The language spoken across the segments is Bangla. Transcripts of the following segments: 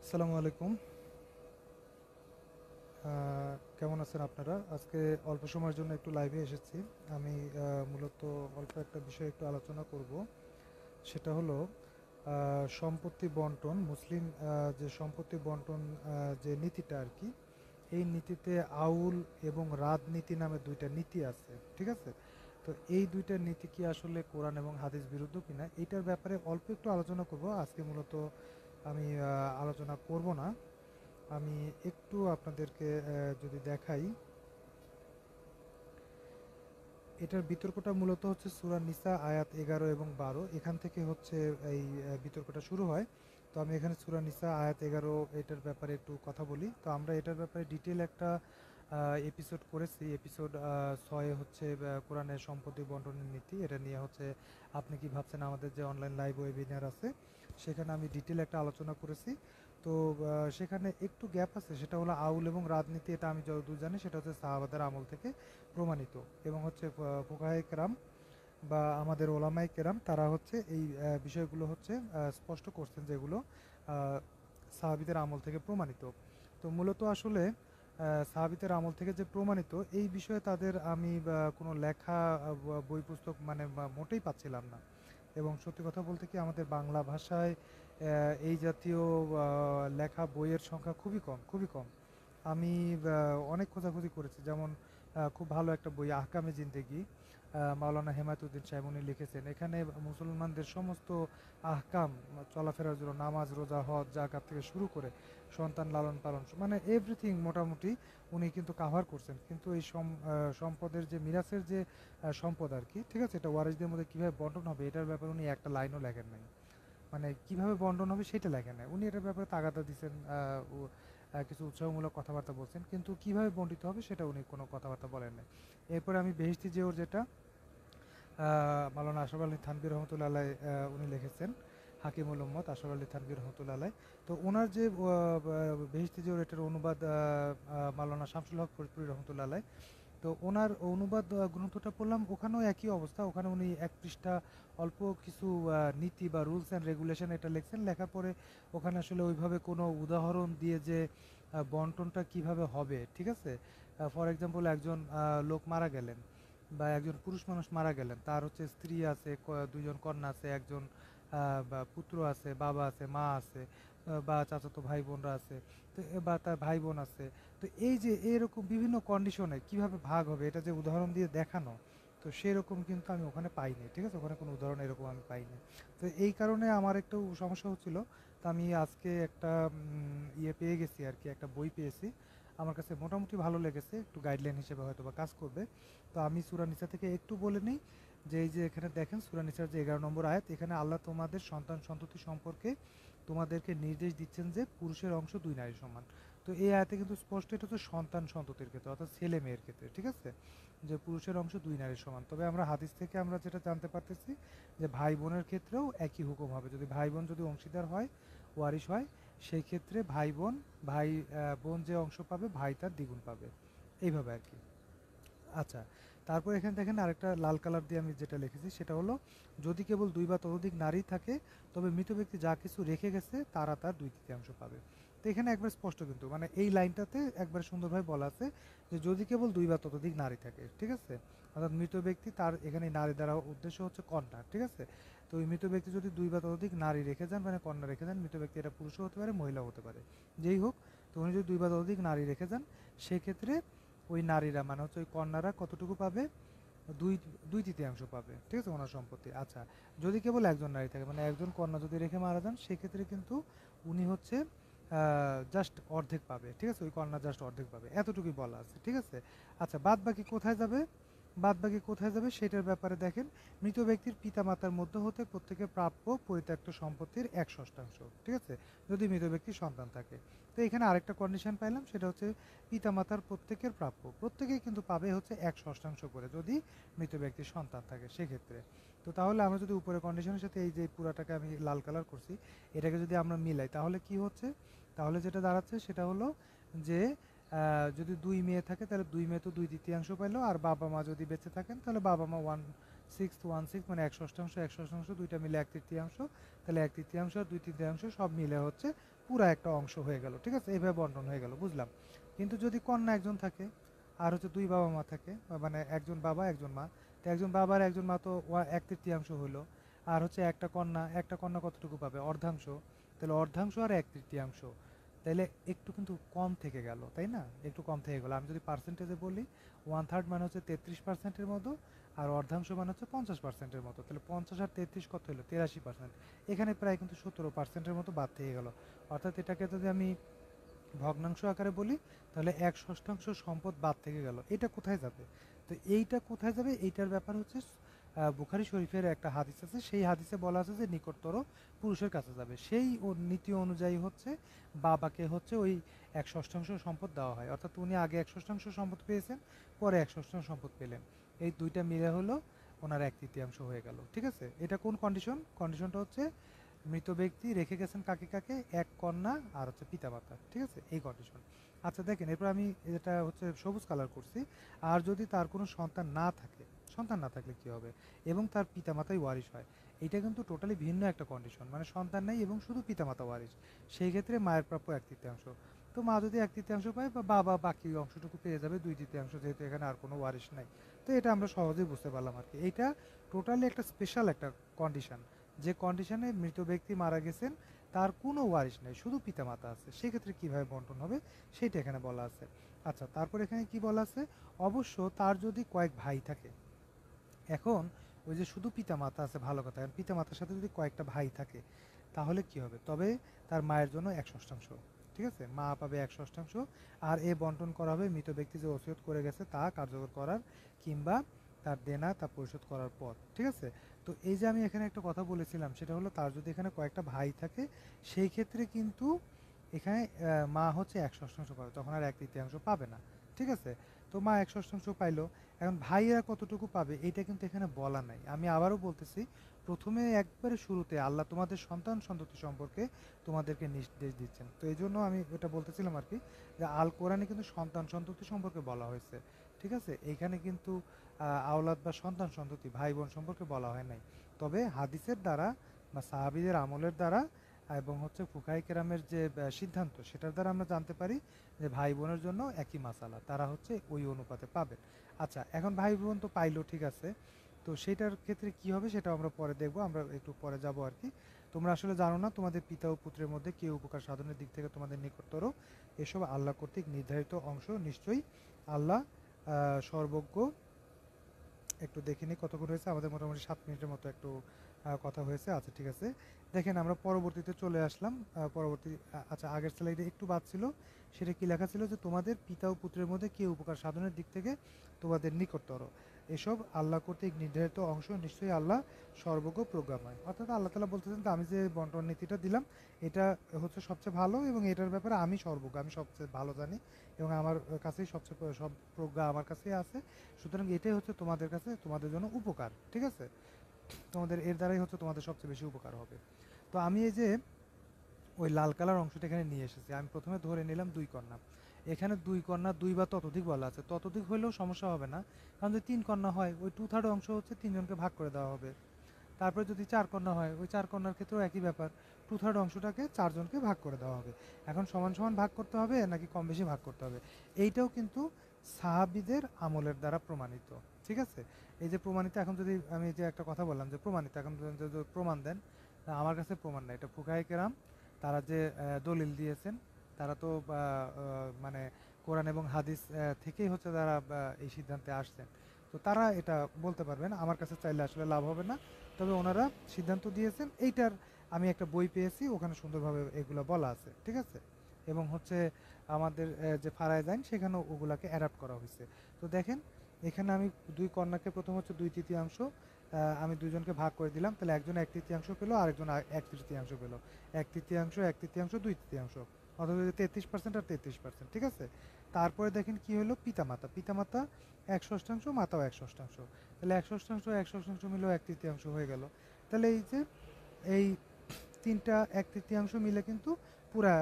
আসসালামু আলাইকুম। কেমন আছেন আপনারা? আজকে অল্প সময়ের জন্য একটু লাইভে এসেছি। আমি মূলত অল্প একটা বিষয়ে একটু আলোচনা করব। সেটা হলো সম্পত্তি বন্টন, মুসলিম যে সম্পত্তি বন্টন যে নীতিটা আর কি, এই নীতিতে আউল এবং রাজনীতি নামে দুইটা নীতি আছে, ঠিক আছে? তো এই দুইটা নীতি কি আসলে কোরআন এবং হাদিস বিরুদ্ধ কিনা এইটার ব্যাপারে অল্প একটু আলোচনা করব। আজকে মূলত আমি আলোচনা করব না। আমি একটু আপনাদেরকে যদি দেখাই, এটার বিতর্কটা মূলত হচ্ছে সূরা নিসা আয়াত 11 এবং 12, এখান থেকে হচ্ছে এই বিতর্কটা শুরু হয়। তো আমি এখানে সূরা নিসা আয়াত 11 এটার ব্যাপারে একটু কথা বলি। তো আমরা এটার ব্যাপারে ডিটেল একটা এপিসোড করেছি। এপিসোড 6 হচ্ছে কোরআনের সম্পত্তি বন্টনের নীতি, এটা নিয়ে হচ্ছে আপনি কি ভাবছেন আমাদের যে অনলাইন লাইভ ওয়েবিনার আছে, সেখানে আমি ডিটেল একটা আলোচনা করেছি। তো সেখানে একটু গ্যাপ আছে, সেটা হলো আউল এবং রাজনীতি, এটা আমি যতদূর জানি সেটা হচ্ছে সাহাবাদের আমল থেকে প্রমাণিত, এবং হচ্ছে ফুকাহায়ে কেরাম বা আমাদের ওলামায়ে কেরাম তারা হচ্ছে এই বিষয়গুলো হচ্ছে স্পষ্ট করছেন, যেগুলো সাহাবীদের আমল থেকে প্রমাণিত। তো মূলত আসলে সাহাবীদের আমল থেকে যে প্রমাণিত এই বিষয়ে তাদের আমি কোনো লেখা বই পুস্তক মানে মোটেই পাচ্ছিলাম না। এবং সত্যি কথা বলতে কি, আমাদের বাংলা ভাষায় এই জাতীয় লেখা বইয়ের সংখ্যা খুবই কম, খুবই কম। আমি অনেক খোঁজাখুঁজি করেছি, যেমন খুব ভালো একটা বই আহকামে জিন্দেগি, মাওলানা হেমায়েতুদ্দিন সাহেব উনি লিখেছেন। এখানে মুসলমানদের সমস্ত আহকাম, চলাফেরার জন্য নামাজ, রোজা, হজ, জাকাত থেকে শুরু করে সন্তান লালন পালন, মানে এভরিথিং মোটামুটি উনি কিন্তু কাভার করছেন। কিন্তু এই সম্পদের যে মিরাসের যে সম্পদ আর কি, ঠিক আছে, এটা ওয়ারিসদের মধ্যে কীভাবে বন্টন হবে এটার ব্যাপারে উনি একটা লাইনও লেখেন নাই। মানে কিভাবে বন্টন হবে সেটা লেখেন নাই উনি, এটার ব্যাপারে তাগাদা দিচ্ছেন, কিছু উৎসাহমূলক কথাবার্তা বলছেন, কিন্তু কিভাবে বন্টিত হবে সেটা উনি কোনো কথাবার্তা বলেন নাই। এরপরে আমি বেহেশতি জিওর যেটা মাওলানা আশরাফ আলী থানভী রহমতুল্লাহ আলাই উনি লিখেছেন, হাকিমুল উম্মত আশরাফ আলী থানভী রহমতুল্লাহ আলাই। তো ওনার যে বেহেশতি জিওর এটার অনুবাদ মাওলানা শামসুল হক ফরিদপুরি রহমতুল্লাহ আলাই। তো ওনার অনুবাদ গ্রন্থটা পড়লাম, ওখানেও একই অবস্থা। ওখানে উনি এক পৃষ্ঠা অল্প কিছু নীতি বা রুলস অ্যান্ড রেগুলেশন এটা লিখছেন। লেখার পরে ওখানে আসলে ওইভাবে কোনো উদাহরণ দিয়ে যে বন্টনটা কিভাবে হবে, ঠিক আছে, ফর এক্সাম্পল একজন লোক মারা গেলেন বা একজন পুরুষ মানুষ মারা গেলেন, তার হচ্ছে স্ত্রী আছে, দুইজন কন্যা আছে, একজন বা পুত্র আছে, বাবা আছে, মা আছে, বা চাচাতো ভাই বোনরা আছে, তো বা তার ভাই বোন আছে। তো এই যে এরকম বিভিন্ন কন্ডিশনে কিভাবে ভাগ হবে এটা যে উদাহরণ দিয়ে দেখানো, তো সেরকম কিন্তু আমি ওখানে পাইনি, ঠিক আছে, ওখানে কোনো উদাহরণ এরকম আমি পাইনি। তো এই কারণে আমার একটু সমস্যা হচ্ছিল। তো আমি আজকে একটা ইয়ে পেয়ে গেছি আর কি, একটা বই পেয়েছি, আমার কাছে মোটামুটি ভালো লেগেছে, একটু গাইডলাইন হিসেবে হয়তো বা কাজ করবে। তো আমি সূরা নিসা থেকে একটু বলে নিই, যে এই যে এখানে দেখেন সূরা নিসার যে 11 নম্বর আয়াত, এখানে আল্লাহ তোমাদের সন্তান সন্ততি সম্পর্কে তোমাদেরকে নির্দেশ দিচ্ছেন যে পুরুষের অংশ দুই নারীর সমান। তো এই আয়াতে কিন্তু স্পষ্ট এটা হচ্ছে সন্তান সন্ততির ক্ষেত্রে, অর্থাৎ ছেলে মেয়ের ক্ষেত্রে, ঠিক আছে, যে পুরুষের অংশ দুই নারীর সমান। তবে আমরা হাদিস থেকে আমরা যেটা জানতে পারতেছি যে ভাই বোনের ক্ষেত্রেও একই হুকুম হবে, যদি ভাই বোন যদি অংশীদার হয়, ওয়ারিশ হয়, সেই ক্ষেত্রে ভাই বোন যে অংশ পাবে ভাই তার দ্বিগুণ পাবে, এইভাবে আর কি। আচ্ছা, তারপর এখানে দেখেন আরেকটা লাল কালার দিয়ে আমি যেটা লিখেছি সেটা হলো, যদি কেবল দুই বা ততোধিক নারী থাকে তবে মৃত ব্যক্তি যা কিছু রেখে গেছে তারা তার 2/3 পাবে। তো এখানে একবার স্পষ্ট, কিন্তু মানে এই লাইনটাতে একবার সুন্দরভাবে বলা আছে যে যদি কেবল দুই বা ততোধিক নারী থাকে, ঠিক আছে, অর্থাৎ মৃত ব্যক্তি, তার এখানে নারী দ্বারা উদ্দেশ্য হচ্ছে কন্যা, ঠিক আছে। তো ওই মৃত ব্যক্তি যদি দুই বা ততোধিক নারী রেখে যান, মানে কন্যা রেখে যান, মৃত ব্যক্তি এটা পুরুষও হতে পারে মহিলাও হতে পারে, যেই হোক, তো উনি যদি দুই বা ততোধিক নারী রেখে যান, সেক্ষেত্রে ওই নারীরা মানে হচ্ছে ওই কন্যারা কতটুকু পাবে, দুই 2/3 পাবে, ঠিক আছে, ওনার সম্পত্তি। আচ্ছা, যদি কেবল একজন নারী থাকে, মানে একজন কন্যা যদি রেখে মারা যান, সেক্ষেত্রে কিন্তু উনি হচ্ছে জাস্ট অর্ধেক পাবে, ঠিক আছে, ওই কন্যা জাস্ট অর্ধেক পাবে, এতটুকুই বলা আছে, ঠিক আছে। আচ্ছা, বাদ বাকি কোথায় যাবে, বাদ বাকি কোথায় যাবে সেটার ব্যাপারে দেখেন, মৃত ব্যক্তির পিতামাতার মধ্য হতে প্রত্যেকের প্রাপ্য পরিত্যক্ত সম্পত্তির 1/6, ঠিক আছে, যদি মৃত ব্যক্তির সন্তান থাকে। তো এখানে আরেকটা কন্ডিশন পাইলাম, সেটা হচ্ছে পিতামাতার প্রত্যেকের প্রাপ্য, প্রত্যেকেই কিন্তু পাবে হচ্ছে 1/6 করে, যদি মৃত ব্যক্তির সন্তান থাকে সেক্ষেত্রে। তো তাহলে আমরা যদি উপরে কন্ডিশনের সাথে এই যে পুরাটাকে আমি লাল কালার করছি, এটাকে যদি আমরা মিলাই তাহলে কি হচ্ছে, তাহলে যেটা দাঁড়াচ্ছে সেটা হলো যে যদি দুই মেয়ে থাকে তাহলে দুই মেয়ে তো 2/3 পাইলো, আর বাবা মা যদি বেঁচে থাকেন তাহলে বাবা মা 616 মানে 1/6, 1/6 দুইটা মিলে 1/3, তাহলে 1/3 আর 2/3 সব মিলে হচ্ছে পুরা একটা অংশ হয়ে গেল, ঠিক আছে? এইভাবে বন্টন হয়ে গেল, বুঝলাম। কিন্তু যদি কন্যা একজন থাকে আর হচ্ছে দুই বাবা মা থাকে, মানে একজন বাবা একজন মা, তো একজন বাবা আর একজন মা তো 1/3 হলো, আর হচ্ছে একটা কন্যা কতটুকু পাবে? অর্ধাংশ। তাহলে অর্ধাংশ আর 1/3, তাহলে একটু কিন্তু কম থেকে গেল, তাই না? একটু কম থেকে গেল। আমি যদি পার্সেন্টেজে বলি, 1/3 মানে হচ্ছে 33%-এর মতো, আর অর্ধাংশ মানে হচ্ছে 50%-এর মতো। তাহলে 50 আর 33 কত হলো? 83%। এখানে প্রায় কিন্তু 17%-এর মতো বাদ থেকে গেল। অর্থাৎ এটাকে যদি আমি ভগ্নাংশ আকারে বলি, তাহলে 1/6 সম্পদ বাদ থেকে গেল। এটা কোথায় যাবে? তো এইটা কোথায় যাবে, এইটার ব্যাপার হচ্ছে বুখারী শরীফের একটা হাদিস আছে, সেই হাদিসে বলা আছে যে নিকটতর পুরুষের কাছে যাবে। সেই নীতি অনুযায়ী হচ্ছে বাবাকে হচ্ছে ওই 1/6 সম্পদ দেওয়া হয়। অর্থাৎ উনি আগে 1/6 সম্পদ পেয়েছেন, পরে 1/6 সম্পদ পেলেন। এই দুইটা মিলে হলো ওনার 1/3 হয়ে গেল, ঠিক আছে? এটা কোন কন্ডিশন? কন্ডিশনটা হচ্ছে মৃত ব্যক্তি রেখে গেছেন কাকে কাকে? এক কন্যা আর হচ্ছে পিতামাতা, ঠিক আছে? এই কন্ডিশন। আচ্ছা দেখেন, এরপর আমি এটা হচ্ছে সবুজ কালার করছি। আর যদি তার কোনো সন্তান না থাকে, সন্তান না থাকলে কি হবে? এবং তার পিতামাতাই ওয়ারিশ হয়, এটা কিন্তু টোটালি ভিন্ন একটা কন্ডিশন। মানে সন্তান নেই এবং শুধু পিতামাতা ওয়ারিশ, সেই ক্ষেত্রে মায়ের প্রাপ্য 1/3। তো মা যদি 1/3 পায়, বা বাবা বাকি অংশটুকু পেয়ে যাবে 2/3, যেহেতু এখানে আর কোনো ওয়ারিশ নাই। তো এটা আমরা সহজেই বুঝতে পারলাম আর কি। এইটা টোটালি একটা স্পেশাল একটা কন্ডিশন, যে কন্ডিশনে মৃত ব্যক্তি মারা গেছেন, তার কোনো ওয়ারিশ নেই, শুধু পিতামাতা আছে, সেক্ষেত্রে কিভাবে বন্টন হবে সেটা এখানে বলা আছে। আচ্ছা, তারপর এখানে কি বলা আছে? অবশ্য তার যদি কয়েক ভাই থাকে, এখন ওই যে শুধু পিতামাতা আছে ভালো কথা, কারণ পিতামাতার সাথে যদি কয়েকটা ভাই থাকে তাহলে কি হবে? তবে তার মায়ের জন্য 1/6, ঠিক আছে? মা পাবে 1/6, আর এ বন্টন করা হবে মৃত ব্যক্তি যে ওসিয়ত করে গেছে তা কার্যকর করার কিংবা তার দেনা তা পরিশোধ করার পর, ঠিক আছে? তো এই যে আমি এখানে একটা কথা বলেছিলাম, সেটা হলো তার যদি এখানে কয়েকটা ভাই থাকে, সেই ক্ষেত্রে কিন্তু এখানে মা হচ্ছে 1/6 পাবে, তখন আর 1/3 পাবে না, ঠিক আছে? তো মা 1/6 পাইলো। এখন ভাইয়েরা কতটুকু পাবে এইটা কিন্তু এখানে বলা নাই। আমি আবারও বলতেছি, প্রথমে একবারে শুরুতে আল্লাহ তোমাদের সন্তান সন্ততি সম্পর্কে তোমাদেরকে নির্দেশ দিচ্ছেন। তো এই জন্য আমি এটা বলতেছিলাম আর কি, যে আল কোরআনে কিন্তু সন্তান সন্ততি সম্পর্কে বলা হয়েছে, ঠিক আছে? এইখানে কিন্তু আওলাদ বা সন্তান সন্ততি ভাই বোন সম্পর্কে বলা হয় নাই। তবে হাদিসের দ্বারা বা সাহাবীদের আমলের দ্বারা এবং হচ্ছে ফুকাহে কেরামের যে সিদ্ধান্ত, সেটার দ্বারা আমরা জানতে পারি যে ভাই বোনের জন্য একই মাসালা, তারা হচ্ছে ওই অনুপাতে পাবে। আচ্ছা, এখন ভাই বোন তো পাইলো, ঠিক আছে? তো সেটার ক্ষেত্রে কি হবে সেটা আমরা পরে দেখব, আমরা একটু পরে যাব আর কি। তোমরা আসলে জানো না তোমাদের পিতা ও পুত্রের মধ্যে কে উপকার সাধনের দিক থেকে তোমাদের নিকটতর, এসব আল্লাহ কর্তৃক নির্ধারিত অংশ। নিশ্চয়ই আল্লাহ সর্বজ্ঞ। একটু দেখে নিই কতক্ষণ হয়েছে, আমাদের মোটামুটি 7 মিনিটের মতো একটু কথা হয়েছে। আচ্ছা ঠিক আছে, দেখেন আমরা পরবর্তীতে চলে আসলাম। আচ্ছা, আগের স্লাইডে একটু বাদ ছিল, সেটা কি লেখা ছিল? যে তোমাদের পিতা ও পুত্রের মধ্যে কে উপকার সাধনের দিক থেকে তোমাদের নিকটতর, এসব আল্লাহ কর্তৃক নির্ধারিত অংশ। নিশ্চয়ই আল্লাহ সর্বজ্ঞ প্রজ্ঞাময়। অর্থাৎ আল্লাহ তাআলা বলতেছেন যে আমি যে বন্টন নীতিটা দিলাম, এটা হচ্ছে সবচেয়ে ভালো, এবং এটার ব্যাপারে আমি সর্বজ্ঞ, আমি সবচেয়ে ভালো জানি, এবং আমার কাছেই সবচেয়ে সব প্রজ্ঞা আমার কাছেই আছে। সুতরাং এটাই হচ্ছে তোমাদের কাছে তোমাদের জন্য উপকার, ঠিক আছে? তোমাদের এর দ্বারাই হচ্ছে তোমাদের সবচেয়ে বেশি উপকার হবে। তো আমি এই যে ওই লাল কালার অংশটা এখানে নিয়ে এসেছি, আমি প্রথমে ধরে নিলাম 2 কন্যা। এখানে 2 কন্যা, 2 বা ততোধিক বলা আছে, ততোধিক হলেও সমস্যা হবে না, কারণ যদি 3 কন্যা হয় ওই 2/3 অংশ হচ্ছে 3জনকে ভাগ করে দেওয়া হবে। তারপরে যদি 4 কন্যা হয়, ওই 4 কন্যার ক্ষেত্রেও একই ব্যাপার, 2/3 অংশটাকে 4জনকে ভাগ করে দেওয়া হবে। এখন সমান সমান ভাগ করতে হবে নাকি কম বেশি ভাগ করতে হবে, এইটাও কিন্তু সাহাবীদের আমলের দ্বারা প্রমাণিত, ঠিক আছে? এই যে প্রমাণিত, এখন যদি আমি যে একটা কথা বললাম যে প্রমাণিত, এখন যদি প্রমাণ দেন, আমার কাছে প্রমাণ নাই, এটা ফুকাহে কেরাম তারা যে দলিল দিয়েছেন, তারা তো মানে কোরআন এবং হাদিস থেকেই হচ্ছে তারা এই সিদ্ধান্তে আসছেন। তো তারা এটা বলতে পারবেন, আমার কাছে চাইলে আসলে লাভ হবে না। তবে ওনারা সিদ্ধান্ত দিয়েছেন এইটার, আমি একটা বই পেয়েছি, ওখানে সুন্দরভাবে এগুলো বলা আছে, ঠিক আছে? এবং হচ্ছে আমাদের যে ফারায়দ আইন, সেখানেও ওগুলাকে অ্যাডাপ্ট করা হয়েছে। তো দেখেন, এখানে আমি 2 কন্যাকে প্রথম হচ্ছে 2/3, আমি 2জনকে ভাগ করে দিলাম, তাহলে একজন 1/3 পেলো, আরেকজন 1/3 পেলো। 1/3, 1/3, 2/3, অথবা 33% আর 33%, ঠিক আছে? তারপরে দেখেন কি হলো, পিতামাতা, পিতামাতা 1/6, মাতাও 1/6, তাহলে 1/6 1/6 মিলেও 1/3 হয়ে গেল। তাহলে এই যে এই তিনটা 1/3 মিলে কিন্তু পুরা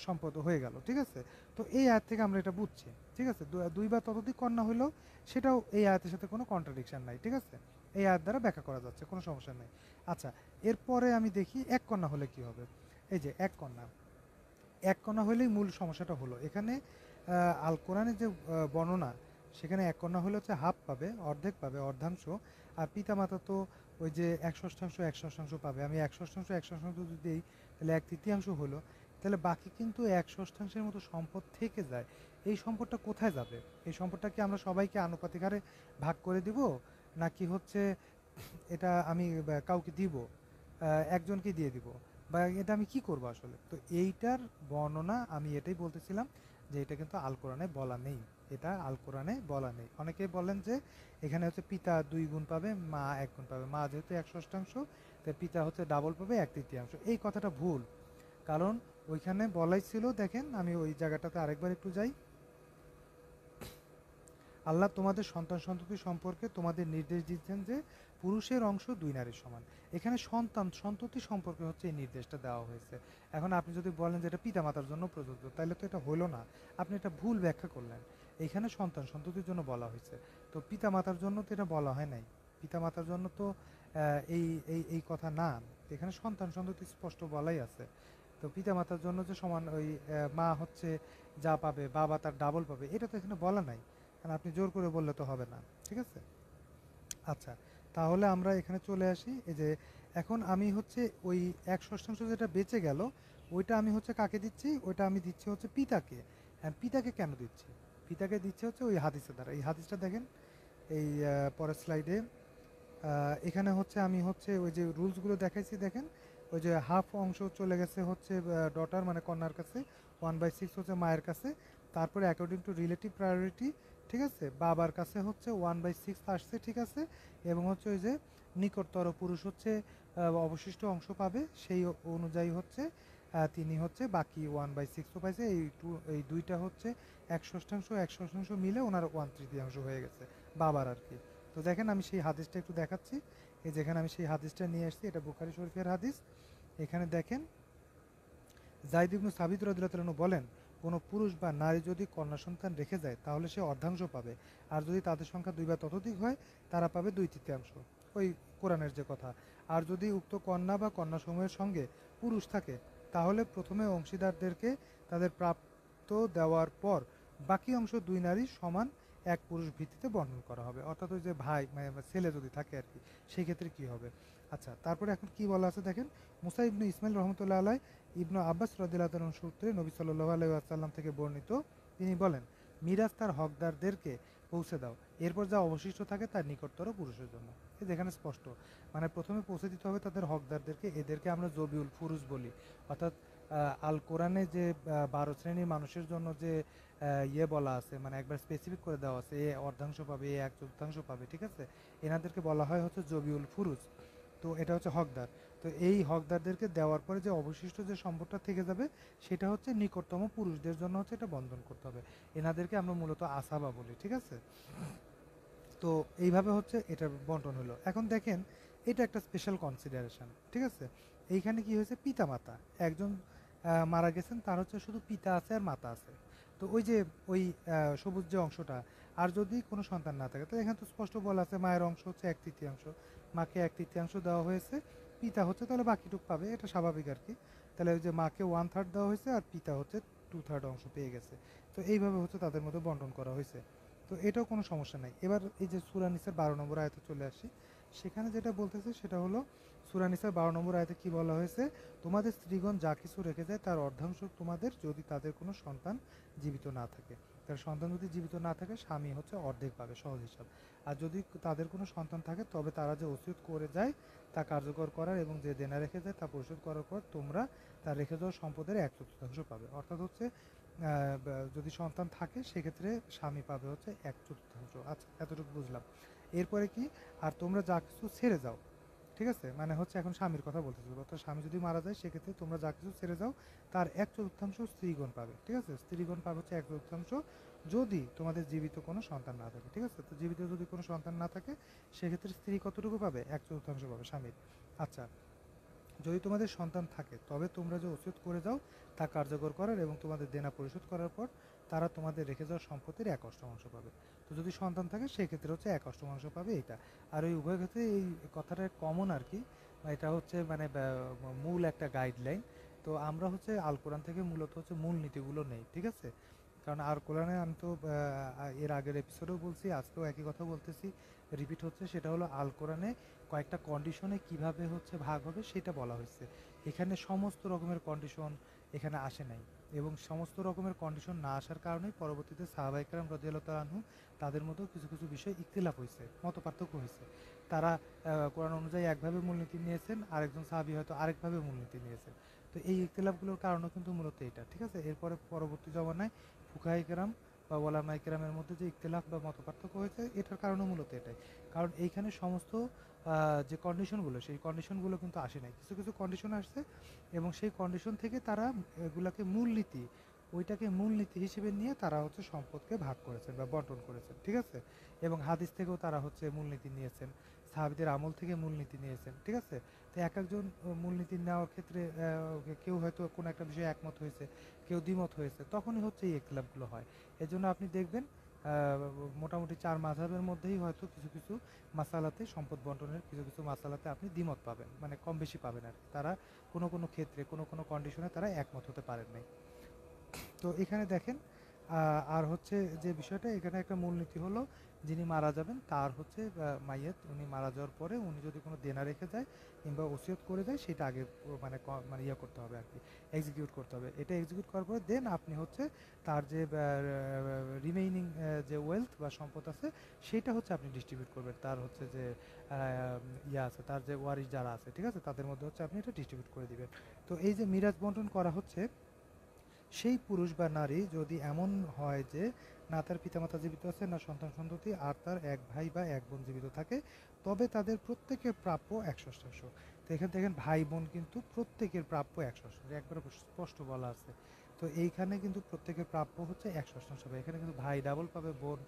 সম্পদ হয়ে গেল, ঠিক আছে? তো এই আয়াত থেকে আমরা এটা বুঝছি, ঠিক আছে? 2 বা ততোধিক কন্যা হইলেও সেটাও এই আয়াতের সাথে কোনো কন্ট্রাডিকশন নাই, ঠিক আছে? এই আয়াত দ্বারা ব্যাখ্যা করা যাচ্ছে, কোনো সমস্যা নেই। আচ্ছা, এরপরে আমি দেখি এক কন্যা হলে কি হবে। এই যে এক কন্যা, এক কণা হলেই মূল সমস্যাটা হলো এখানে। আল কোরআনের যে বর্ণনা, সেখানে এক কণা হলে হচ্ছে হাফ পাবে, অর্ধেক পাবে, অর্ধাংশ। আর পিতামাতা তো ওই যে এক ষষ্ঠাংশ এক ষষ্ঠাংশ পাবে। আমি এক ষষ্ঠাংশ এক ষষ্ঠাংশ যদি দিই, তাহলে এক তৃতীয়াংশ হলো। তাহলে বাকি কিন্তু এক ষষ্ঠাংশের মতো সম্পদ থেকে যায়। এই সম্পদটা কোথায় যাবে? এই সম্পদটা কি আমরা সবাইকে আনুপাতিক হারে ভাগ করে দিব, নাকি হচ্ছে এটা আমি কাউকে দিব, একজনকে দিয়ে দিব, বা এটা আমি কি করব আসলে? তো এইটার বর্ণনা আমি এটাই বলতেছিলাম, যে এটা কিন্তু আল কোরআনে বলা নেই। এটা আল কোরআনে বলা নেই। অনেকেই বলেন যে এখানে হচ্ছে পিতা 2 গুণ পাবে, মা 1 গুণ পাবে। মা যেহেতু এক ষষ্ঠাংশ, তাই পিতা হচ্ছে ডাবল পাবে, এক তৃতীয়াংশ। এই কথাটা ভুল। কারণ ওইখানে বলাই ছিল, দেখেন আমি ওই জায়গাটাতে আরেকবার একটু যাই। আল্লাহ তোমাদের সন্তান সন্ততি সম্পর্কে তোমাদের নির্দেশ দিচ্ছেন যে পুরুষের অংশ 2 নারীর সমান। এখানে সন্তান সন্ততি সম্পর্কে হচ্ছে এই নির্দেশটা দেওয়া হয়েছে। এখন আপনি যদি বলেন যে এটা পিতামাতার জন্য প্রযোজ্য, তাহলে তো এটা হলো না, আপনি এটা ভুল ব্যাখ্যা করলেন। এখানে সন্তান সন্ততির জন্য বলা হয়েছে, তো পিতামাতার জন্য তো এটা বলা হয় নাই। পিতামাতার জন্য তো এই এই এই কথা না। এখানে সন্তান সন্ততি স্পষ্ট বলাই আছে। তো পিতামাতার জন্য যে সমান ওই মা হচ্ছে যা পাবে, বাবা তার ডাবল পাবে, এটা তো এখানে বলা নাই। কারণ আপনি জোর করে বললে তো হবে না, ঠিক আছে? আচ্ছা, তাহলে আমরা এখানে চলে আসি। এই যে এখন আমি হচ্ছে ওই এক ষষ্ঠাংশ যেটা বেঁচে গেল, ওইটা আমি হচ্ছে কাকে দিচ্ছি? ওইটা আমি দিচ্ছি হচ্ছে পিতাকে। হ্যাঁ, পিতাকে কেন দিচ্ছি? পিতাকে দিচ্ছে হচ্ছে ওই হাদিসের দ্বারা। এই হাদিসটা দেখেন, এই পরের স্লাইডে। এখানে হচ্ছে আমি হচ্ছে ওই যে রুলসগুলো দেখাইছি, দেখেন। ওই যে হাফ অংশ চলে গেছে হচ্ছে ডটার মানে কন্যার কাছে, 1/6 হচ্ছে মায়ের কাছে। তারপরে অ্যাকর্ডিং টু রিলেটিভ প্রায়োরিটি, ঠিক আছে, বাবার কাছে হচ্ছে 1/6 আসছে, ঠিক আছে। এবং হচ্ছে ওই যে নিকটতর পুরুষ হচ্ছে অবশিষ্ট অংশ পাবে, সেই অনুযায়ী হচ্ছে তিনি হচ্ছে বাকি 1/6 পাইছে। এই দুইটা হচ্ছে এক ষষ্ঠাংশ এক ষষ্ঠাংশ মিলে ওনার 1/3 হয়ে গেছে, বাবার আর কি। তো দেখেন আমি সেই হাদিসটা একটু দেখাচ্ছি। এই যেখানে আমি সেই হাদিসটা নিয়ে আসছি, এটা বুখারী শরীফের হাদিস। এখানে দেখেন, যায়েদ ইবনে সাবিত রাদিয়াল্লাহু তাআলা বলেন, কোনো পুরুষ বা নারী যদি কন্যা সন্তান রেখে যায়, তাহলে সে অর্ধাংশ পাবে। আর যদি তাদের সংখ্যা 2 বা ততোধিক হয়, তারা পাবে 2/3। ওই কোরআনের যে কথা। আর যদি উক্ত কন্যা বা কন্যাসমূহের সঙ্গে পুরুষ থাকে, তাহলে প্রথমে অংশীদারদেরকে তাদের প্রাপ্ত দেওয়ার পর বাকি অংশ 2 নারী সমান এক পুরুষ ভিত্তিতে বর্ণন করা হবে। অর্থাৎ ওই যে ভাই মানে ছেলে যদি থাকে আর কি, সেই ক্ষেত্রে কি হবে? আচ্ছা, তারপরে এখন কি বলা আছে দেখেন। মুসা ইবনে ইসমাইল রহমতুল্লাহ আলাই ইবনু আব্বাস রাদিয়াল্লাহু তাআলা সূত্রে নবী সাল্লাল্লাহু আলাইহি ওয়াসাল্লাম থেকে বর্ণিত, তিনি বলেন, মিরাজ তার হকদারদেরকে পৌঁছে দাও, এরপর যা অবশিষ্ট থাকে তার নিকটতর পুরুষের জন্য। এই যেখানে স্পষ্ট, মানে প্রথমে পৌঁছে দিতে হবে তাদের হকদারদেরকে। এদেরকে আমরা জবিউল ফুরুজ বলি। অর্থাৎ আল কোরআনে যে 12 শ্রেণীর মানুষের জন্য যে ইয়ে বলা আছে, মানে একবার স্পেসিফিক করে দেওয়া আছে, এ অর্ধাংশ পাবে, এ এক চতুর্থাংশ পাবে, ঠিক আছে। এনাদেরকে বলা হয় হচ্ছে জবিউল ফুরুজ। তো এটা হচ্ছে হকদার। তো এই হকদারদেরকে দেওয়ার পরে যে অবশিষ্ট যে সম্পদটা থেকে যাবে, সেটা হচ্ছে নিকটতম পুরুষদের জন্য হচ্ছে এটা বন্ধন করতে হবে। এনাদেরকে আমরা মূলত আসাবা বলি, ঠিক আছে। তো এইভাবে হচ্ছে এটা বন্টন হলো। এখন দেখেন, এটা একটা স্পেশাল কনসিডারেশন, ঠিক আছে। এইখানে কি হয়েছে, পিতা মাতা একজন মারা গেছেন, তার হচ্ছে শুধু পিতা আছে আর মাতা আছে। তো ওই যে ওই সবুজ যে অংশটা, আর যদি কোনো সন্তান না থাকে, তো এখানে তো স্পষ্ট বলা আছে মায়ের অংশ হচ্ছে এক তৃতীয়াংশ। মাকে এক তৃতীয়াংশ দেওয়া হয়েছে, পিতা হচ্ছে তাহলে বাকিটুক পাবে, এটা স্বাভাবিক আর কি। তাহলে ওই যে মাকে 1/3 দেওয়া হয়েছে, আর পিতা হচ্ছে 2/3 অংশ পেয়ে গেছে। তো এইভাবে হচ্ছে তাদের মধ্যে বন্টন করা হয়েছে। তো এটাও কোনো সমস্যা নাই। এবার এই যে সূরা নিসার 12 নম্বর আয়াতে চলে আসি। সেখানে যেটা বলতেছে সেটা হলো, সূরা নিসার 12 নম্বর আয়াতে কি বলা হয়েছে? তোমাদের স্ত্রীগণ যা কিছু রেখে যায় তার অর্ধাংশ তোমাদের, যদি তাদের কোনো সন্তান জীবিত না থাকে। তার সন্তান যদি জীবিত না থাকে, স্বামী হচ্ছে অর্ধেক পাবে, সহজ হিসাব। আর যদি তাদের কোনো সন্তান থাকে, তবে তারা যে ওসিয়ত করে যায় তা কার্যকর করার, এবং যে দেনা রেখে যায় তা পরিশোধ করার পর তোমরা তার রেখে যাওয়া সম্পদের এক চতুর্থাংশ পাবে। অর্থাৎ হচ্ছে যদি সন্তান থাকে, সেক্ষেত্রে স্বামী পাবে হচ্ছে এক চতুর্থাংশ। আচ্ছা, এতটুকু বুঝলাম। এরপরে কি, আর তোমরা যা কিছু ছেড়ে যাও, ঠিক আছে, মানে হচ্ছে এখন স্বামীর কথা বলতেছি। অর্থাৎ স্বামী যদি মারা যায়, সেক্ষেত্রে তোমরা যা কিছু ছেড়ে যাও তার এক চতুর্থাংশ স্ত্রীগণ পাবে, ঠিক আছে। স্ত্রীগণ পাবে হচ্ছে এক চতুর্থাংশ, যদি তোমাদের জীবিত কোনো সন্তান না থাকে, ঠিক আছে। তো জীবিত যদি কোনো সন্তান না থাকে, সেক্ষেত্রে স্ত্রী কতটুকু পাবে? এক চতুর্থাংশ পাবে স্বামীর। আচ্ছা, যদি তোমাদের সন্তান থাকে, তবে তোমরা যে ওসিয়ত করে যাও তা কার্যকর করার, এবং তোমাদের দেনা পরিশোধ করার পর তারা তোমাদের রেখে যাওয়া সম্পত্তির 1/8 পাবে। তো যদি সন্তান থাকে সেক্ষেত্রে হচ্ছে 1/8 পাবে এটা। আর ওই উভয় ক্ষেত্রে এই কথাটা কমন আর কি, এটা হচ্ছে মানে মূল একটা গাইডলাইন। তো আমরা হচ্ছে আল কোরআন থেকে মূলত হচ্ছে মূল নীতিগুলো নেই, ঠিক আছে? কারণ আর কোরআনে আমি তো এর আগের এপিসোডেও বলছি, আজকেও একই কথা বলতেছি, রিপিট হচ্ছে, সেটা হলো আল কোরআনে কয়েকটা কন্ডিশনে কিভাবে হচ্ছে ভাগ হবে সেটা বলা হয়েছে। এখানে সমস্ত রকমের কন্ডিশন এখানে আসে নাই, এবং সমস্ত রকমের কন্ডিশন না আসার কারণেই পরবর্তীতে সাহাবা ইকরাম রাদিয়াল্লাহু তাআলা আনহুম তাদের মধ্যেও কিছু কিছু বিষয় ইখতিলাফ হয়েছে, মত পার্থক্য হয়েছে। তারা কোরআন অনুযায়ী একভাবে মূলনীতি নিয়েছেন, আরেকজন সাহাবী হয়তো আরেকভাবে মূলনীতি নিয়েছেন। তো এই ইখতিলাফগুলোর কারণও কিন্তু মূলত এটা, ঠিক আছে? এরপরে পরবর্তী জমানায় ফুকাহায়ে কেরাম বা ওলামায়ে কেরামের মধ্যে যে ইখতিলাফ বা মত পার্থক্য হয়েছে, এটার কারণও মূলত এটাই। কারণ এইখানে সমস্ত যে কন্ডিশনগুলো, সেই কন্ডিশনগুলো কিন্তু আসে নাই, কিছু কিছু কন্ডিশন আসছে, এবং সেই কন্ডিশন থেকে তারা এগুলাকে মূলনীতি, ওইটাকে মূলনীতি হিসেবে নিয়ে তারা হচ্ছে সম্পদকে ভাগ করেছেন বা বন্টন করেছেন, ঠিক আছে? এবং হাদিস থেকেও তারা হচ্ছে মূলনীতি নিয়েছেন, সাহাবীদের আমল থেকে মূলনীতি নিয়েছেন, ঠিক আছে? তো এক একজন মূলনীতি নেওয়ার ক্ষেত্রে কেউ হয়তো কোনো একটা বিষয়ে একমত হয়েছে, কেউ দ্বিমত হয়েছে, তখনই হচ্ছে এই ইখতিলাফগুলো হয়। এজন্য আপনি দেখবেন মোটামুটি 4 মাযহাবের মধ্যেই হয়তো কিছু কিছু মাসালাতে, সম্পদ বন্টনের কিছু কিছু মাসালাতে আপনি দ্বিমত পাবেন, মানে কম বেশি পাবেন আর কি। তারা কোনো কোনো ক্ষেত্রে কোনো কোনো কন্ডিশনে তারা একমত হতে পারেন নাই। তো এখানে দেখেন আর হচ্ছে যে বিষয়টা, এখানে একটা মূলনীতি হলো, যিনি মারা যাবেন তার হচ্ছে মাইয়াত, উনি মারা যাওয়ার পরে উনি যদি কোনো দেনা রেখে যায় কিংবা ওসিয়ত করে যায়, সেটা আগে মানে মানে ইয়ে করতে হবে আর কি, এক্সিকিউট করতে হবে। এটা এক্সিকিউট করার পরে দেন আপনি হচ্ছে তার যে রিমেইনিং যে ওয়েলথ বা সম্পদ আছে, সেটা হচ্ছে আপনি ডিস্ট্রিবিউট করবেন। তার হচ্ছে যে ইয়ে আছে, তার যে ওয়ারিশ যারা আছে, ঠিক আছে, তাদের মধ্যে হচ্ছে আপনি এটা ডিস্ট্রিবিউট করে দিবেন। তো এই যে মিরাজ বন্টন করা হচ্ছে, সেই পুরুষ বা নারী যদি এমন হয় যে না তার পিতামাতা জীবিত আছে, না সন্তান সন্ততি, আর তার এক ভাই বা এক বোন জীবিত থাকে, তবে তাদের প্রত্যেকের প্রাপ্য 1/8। তো এখানে দেখেন ভাই বোন কিন্তু প্রত্যেকের প্রাপ্য 1/8, একবারে স্পষ্ট বলা আছে। তো এইখানে কিন্তু প্রত্যেকের প্রাপ্য হচ্ছে 1/8 হবে। এখানে কিন্তু ভাই ডাবল পাবে, বোন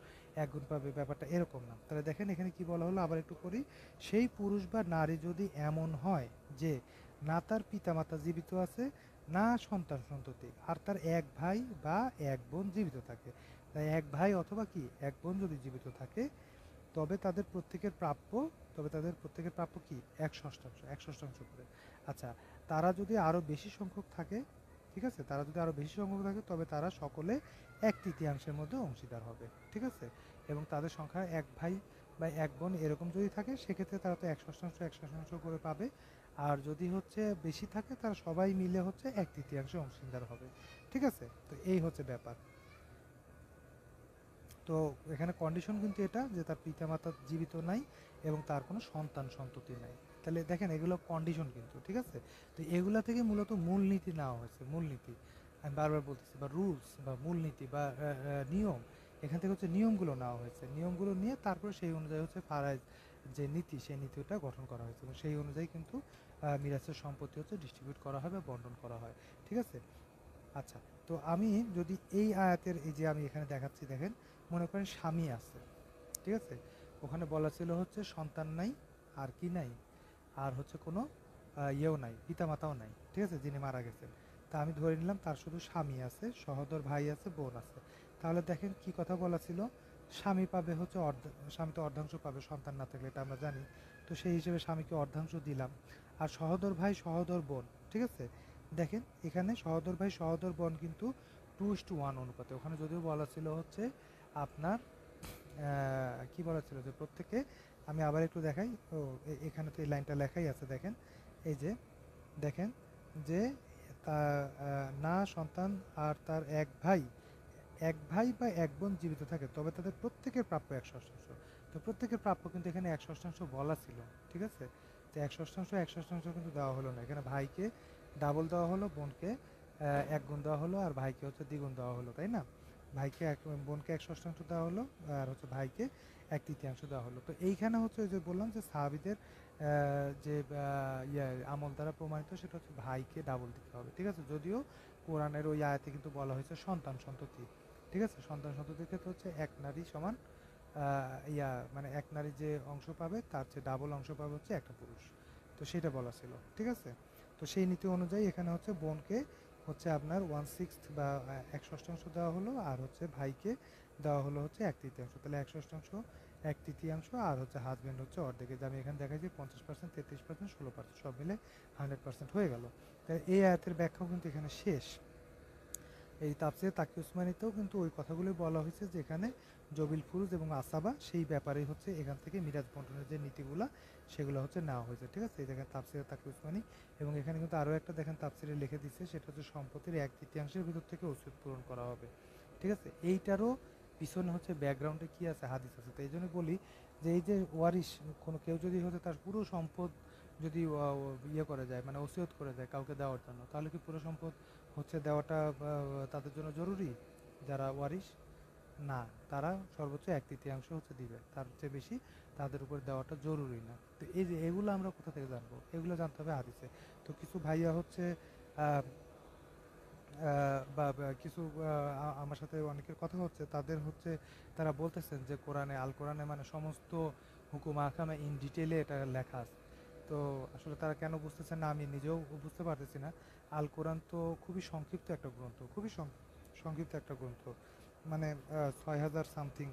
এক গুণ পাবে, ব্যাপারটা এরকম না। তাহলে দেখেন এখানে কি বলা হলো, আবার একটু করি। সেই পুরুষ বা নারী যদি এমন হয় যে না তার পিতামাতা জীবিত আছে, না সন্তান সন্ততি, আর তার এক ভাই বা এক বোন জীবিত থাকে, তাই এক ভাই অথবা কি এক বোন যদি জীবিত থাকে, তবে তাদের প্রত্যেকের প্রাপ্য, তবে তাদের প্রত্যেকের প্রাপ্য কি 1/8, 1/8 করে। আচ্ছা, তারা যদি আরো বেশি সংখ্যক থাকে, ঠিক আছে, তারা যদি আরো বেশি সংখ্যক থাকে, তবে তারা সকলে 1/3 মধ্যে অংশীদার হবে, ঠিক আছে? এবং তাদের সংখ্যা এক ভাই বা এক বোন এরকম যদি থাকে, সেক্ষেত্রে তারা তো 1/8 1/8 করে পাবে। আর যদি হচ্ছে বেশি থাকে, তারা সবাই মিলে হচ্ছে 1/3 অংশীদার হবে, ঠিক আছে? তো এই হচ্ছে ব্যাপার। তো এখানে কন্ডিশন কিন্তু এটা যে তার পিতামাতা জীবিত নাই এবং তার কোনো সন্তান সন্ততি নাই। তাহলে দেখেন এগুলো কন্ডিশন কিন্তু, ঠিক আছে? তো এগুলা থেকে মূলত মূলনীতি নেওয়া হয়েছে, মূলনীতি আমি বারবার বলতেছি, বা রুলস বা মূলনীতি বা নিয়ম, এখান থেকে হচ্ছে নিয়মগুলো নেওয়া হয়েছে। নিয়মগুলো নিয়ে তারপরে সেই অনুযায়ী হচ্ছে ফারাইজ যে নীতি, সেই নীতিটা গঠন করা হয়েছে, এবং সেই অনুযায়ী কিন্তু মিরাসের সম্পত্তি হচ্ছে ডিস্ট্রিবিউট করা হয় বা বন্টন করা হয়, ঠিক আছে? আচ্ছা, তো আমি যদি এই আয়াতের, এই যে আমি এখানে দেখাচ্ছি দেখেন, মনে করেন স্বামী আছে, ঠিক আছে? ওখানে বলা ছিল হচ্ছে সন্তান নাই, আর কি নাই, আর হচ্ছে কোনো ইয়েও নাই, পিতামাতাও নাই, ঠিক আছে, যিনি মারা গেছেন। তা আমি ধরে নিলাম তার শুধু স্বামী আছে, সহোদর ভাই আছে, বোন আছে। তাহলে দেখেন কি কথা বলা ছিল, স্বামী পাবে হচ্ছে স্বামী তো অর্ধাংশ পাবে সন্তান না থাকলে, এটা আমরা জানি। তো সেই হিসেবে স্বামীকে অর্ধাংশ দিলাম। আর সহোদর ভাই সহোদর বোন, ঠিক আছে, দেখেন এখানে সহোদর ভাই সহোদর বোন কিন্তু 2:1 অনুপাতে। ওখানে যদিও বলা ছিল হচ্ছে আপনার কি বলা ছিল যে প্রত্যেকে, আমি আবার একটু দেখাই, ও এখানে তো এই লাইনটা লেখাই আছে দেখেন, এই যে দেখেন যে তা না সন্তান আর তার এক ভাই বা এক বোন জীবিত থাকে, তবে তাদের প্রত্যেকের প্রাপ্য 1/8। তো প্রত্যেকের প্রাপ্য কিন্তু এখানে 1/8 বলা ছিল, ঠিক আছে? তো 1/8 কিন্তু দেওয়া হলো না, এখানে ভাইকে ডাবল দেওয়া হলো, বোনকে এক গুণ দেওয়া হলো, আর ভাইকে হচ্ছে দ্বিগুণ দেওয়া হলো, তাই না? ভাইকে বোনকে 1/8 দেওয়া হলো, আর হচ্ছে ভাইকে 1/3 দেওয়া হলো। তো এইখানে হচ্ছে ওই যে বললাম যে সাহাবীদের যে ইয়ে আমল দ্বারা প্রমাণিত, সেটা হচ্ছে ভাইকে ডাবল দিতে হবে, ঠিক আছে? যদিও কোরআনের ওই আয়াতে কিন্তু বলা হয়েছে সন্তান সন্ততি, ঠিক আছে? সন্তান সন্ততির ক্ষেত্রে হচ্ছে এক নারী সমান মানে এক নারী যে অংশ পাবে তার চেয়ে ডাবল অংশ পাবে হচ্ছে একটা পুরুষ। তো সেটা বলা ছিল, ঠিক আছে? তো সেই নীতি অনুযায়ী এখানে হচ্ছে বোনকে হচ্ছে আপনার 1/6 বা 1/6 দেওয়া হলো, আর হচ্ছে ভাইকে দেওয়া হলো হচ্ছে 1/3। তাহলে 1/6, 1/3, আর হচ্ছে হাজব্যান্ড হচ্ছে অর্ধেকে, যে আমি এখানে দেখাচ্ছি 50%, 33%, 16%, সব মিলে 100% হয়ে গেল। তাই এই আয়াতের ব্যাখ্যাও কিন্তু এখানে শেষ। এই তাফসিরে তাকি উসমানিতেও কিন্তু ওই কথাগুলোই বলা হয়েছে, যে এখানে জবিল ফুরুজ এবং আসাবা সেই ব্যাপারেই হচ্ছে এখান থেকে মিরাজ বন্টনের যে নীতিগুলো সেগুলো হচ্ছে নেওয়া হয়েছে। ঠিক আছে, এই দেখেন তাফসিরে তাকি উসমানি। এবং এখানে কিন্তু আরও একটা দেখেন তাফসিরে লিখে দিচ্ছে, সেটা হচ্ছে সম্পত্তির 1/3 ভিতর থেকে ওসিয়ত পূরণ করা হবে। ঠিক আছে, এইটারও পিছনে হচ্ছে ব্যাকগ্রাউন্ডে কি আছে, হাদিস আছে। তো এই জন্য বলি যে এই যে ওয়ারিশ, কোনো কেউ যদি হচ্ছে তার পুরো সম্পদ যদি ইয়ে করে যায়, মানে ওসিয়ত করে যায় কাউকে দেওয়ার জন্য, তাহলে কি পুরো সম্পদ হচ্ছে দেওয়াটা তাদের জন্য জরুরি? যারা ওয়ারিশ, না, তারা সর্বোচ্চ 1/3 হচ্ছে দিবে, তার চেয়ে বেশি তাদের উপর দেওয়াটা জরুরি না। তো এই যে এগুলো আমরা কোথা থেকে জানবো? এগুলো জানতে হবে হাদিসে। তো কিছু ভাইয়া হচ্ছে আহ, বা কিছু আমার সাথে অনেকের কথা হচ্ছে, তাদের হচ্ছে তারা বলতেছেন যে কোরআনে, আল কোরআনে মানে সমস্ত হুকুম আহকামে ইন ডিটেলে এটা লেখা আছে। তো আসলে তারা কেন বুঝতেছেন না আমি নিজেও বুঝতে পারতেছি না। আল কোরআন তো খুবই সংক্ষিপ্ত একটা গ্রন্থ, খুবই সংক্ষিপ্ত একটা গ্রন্থ, মানে 6,000 সামথিং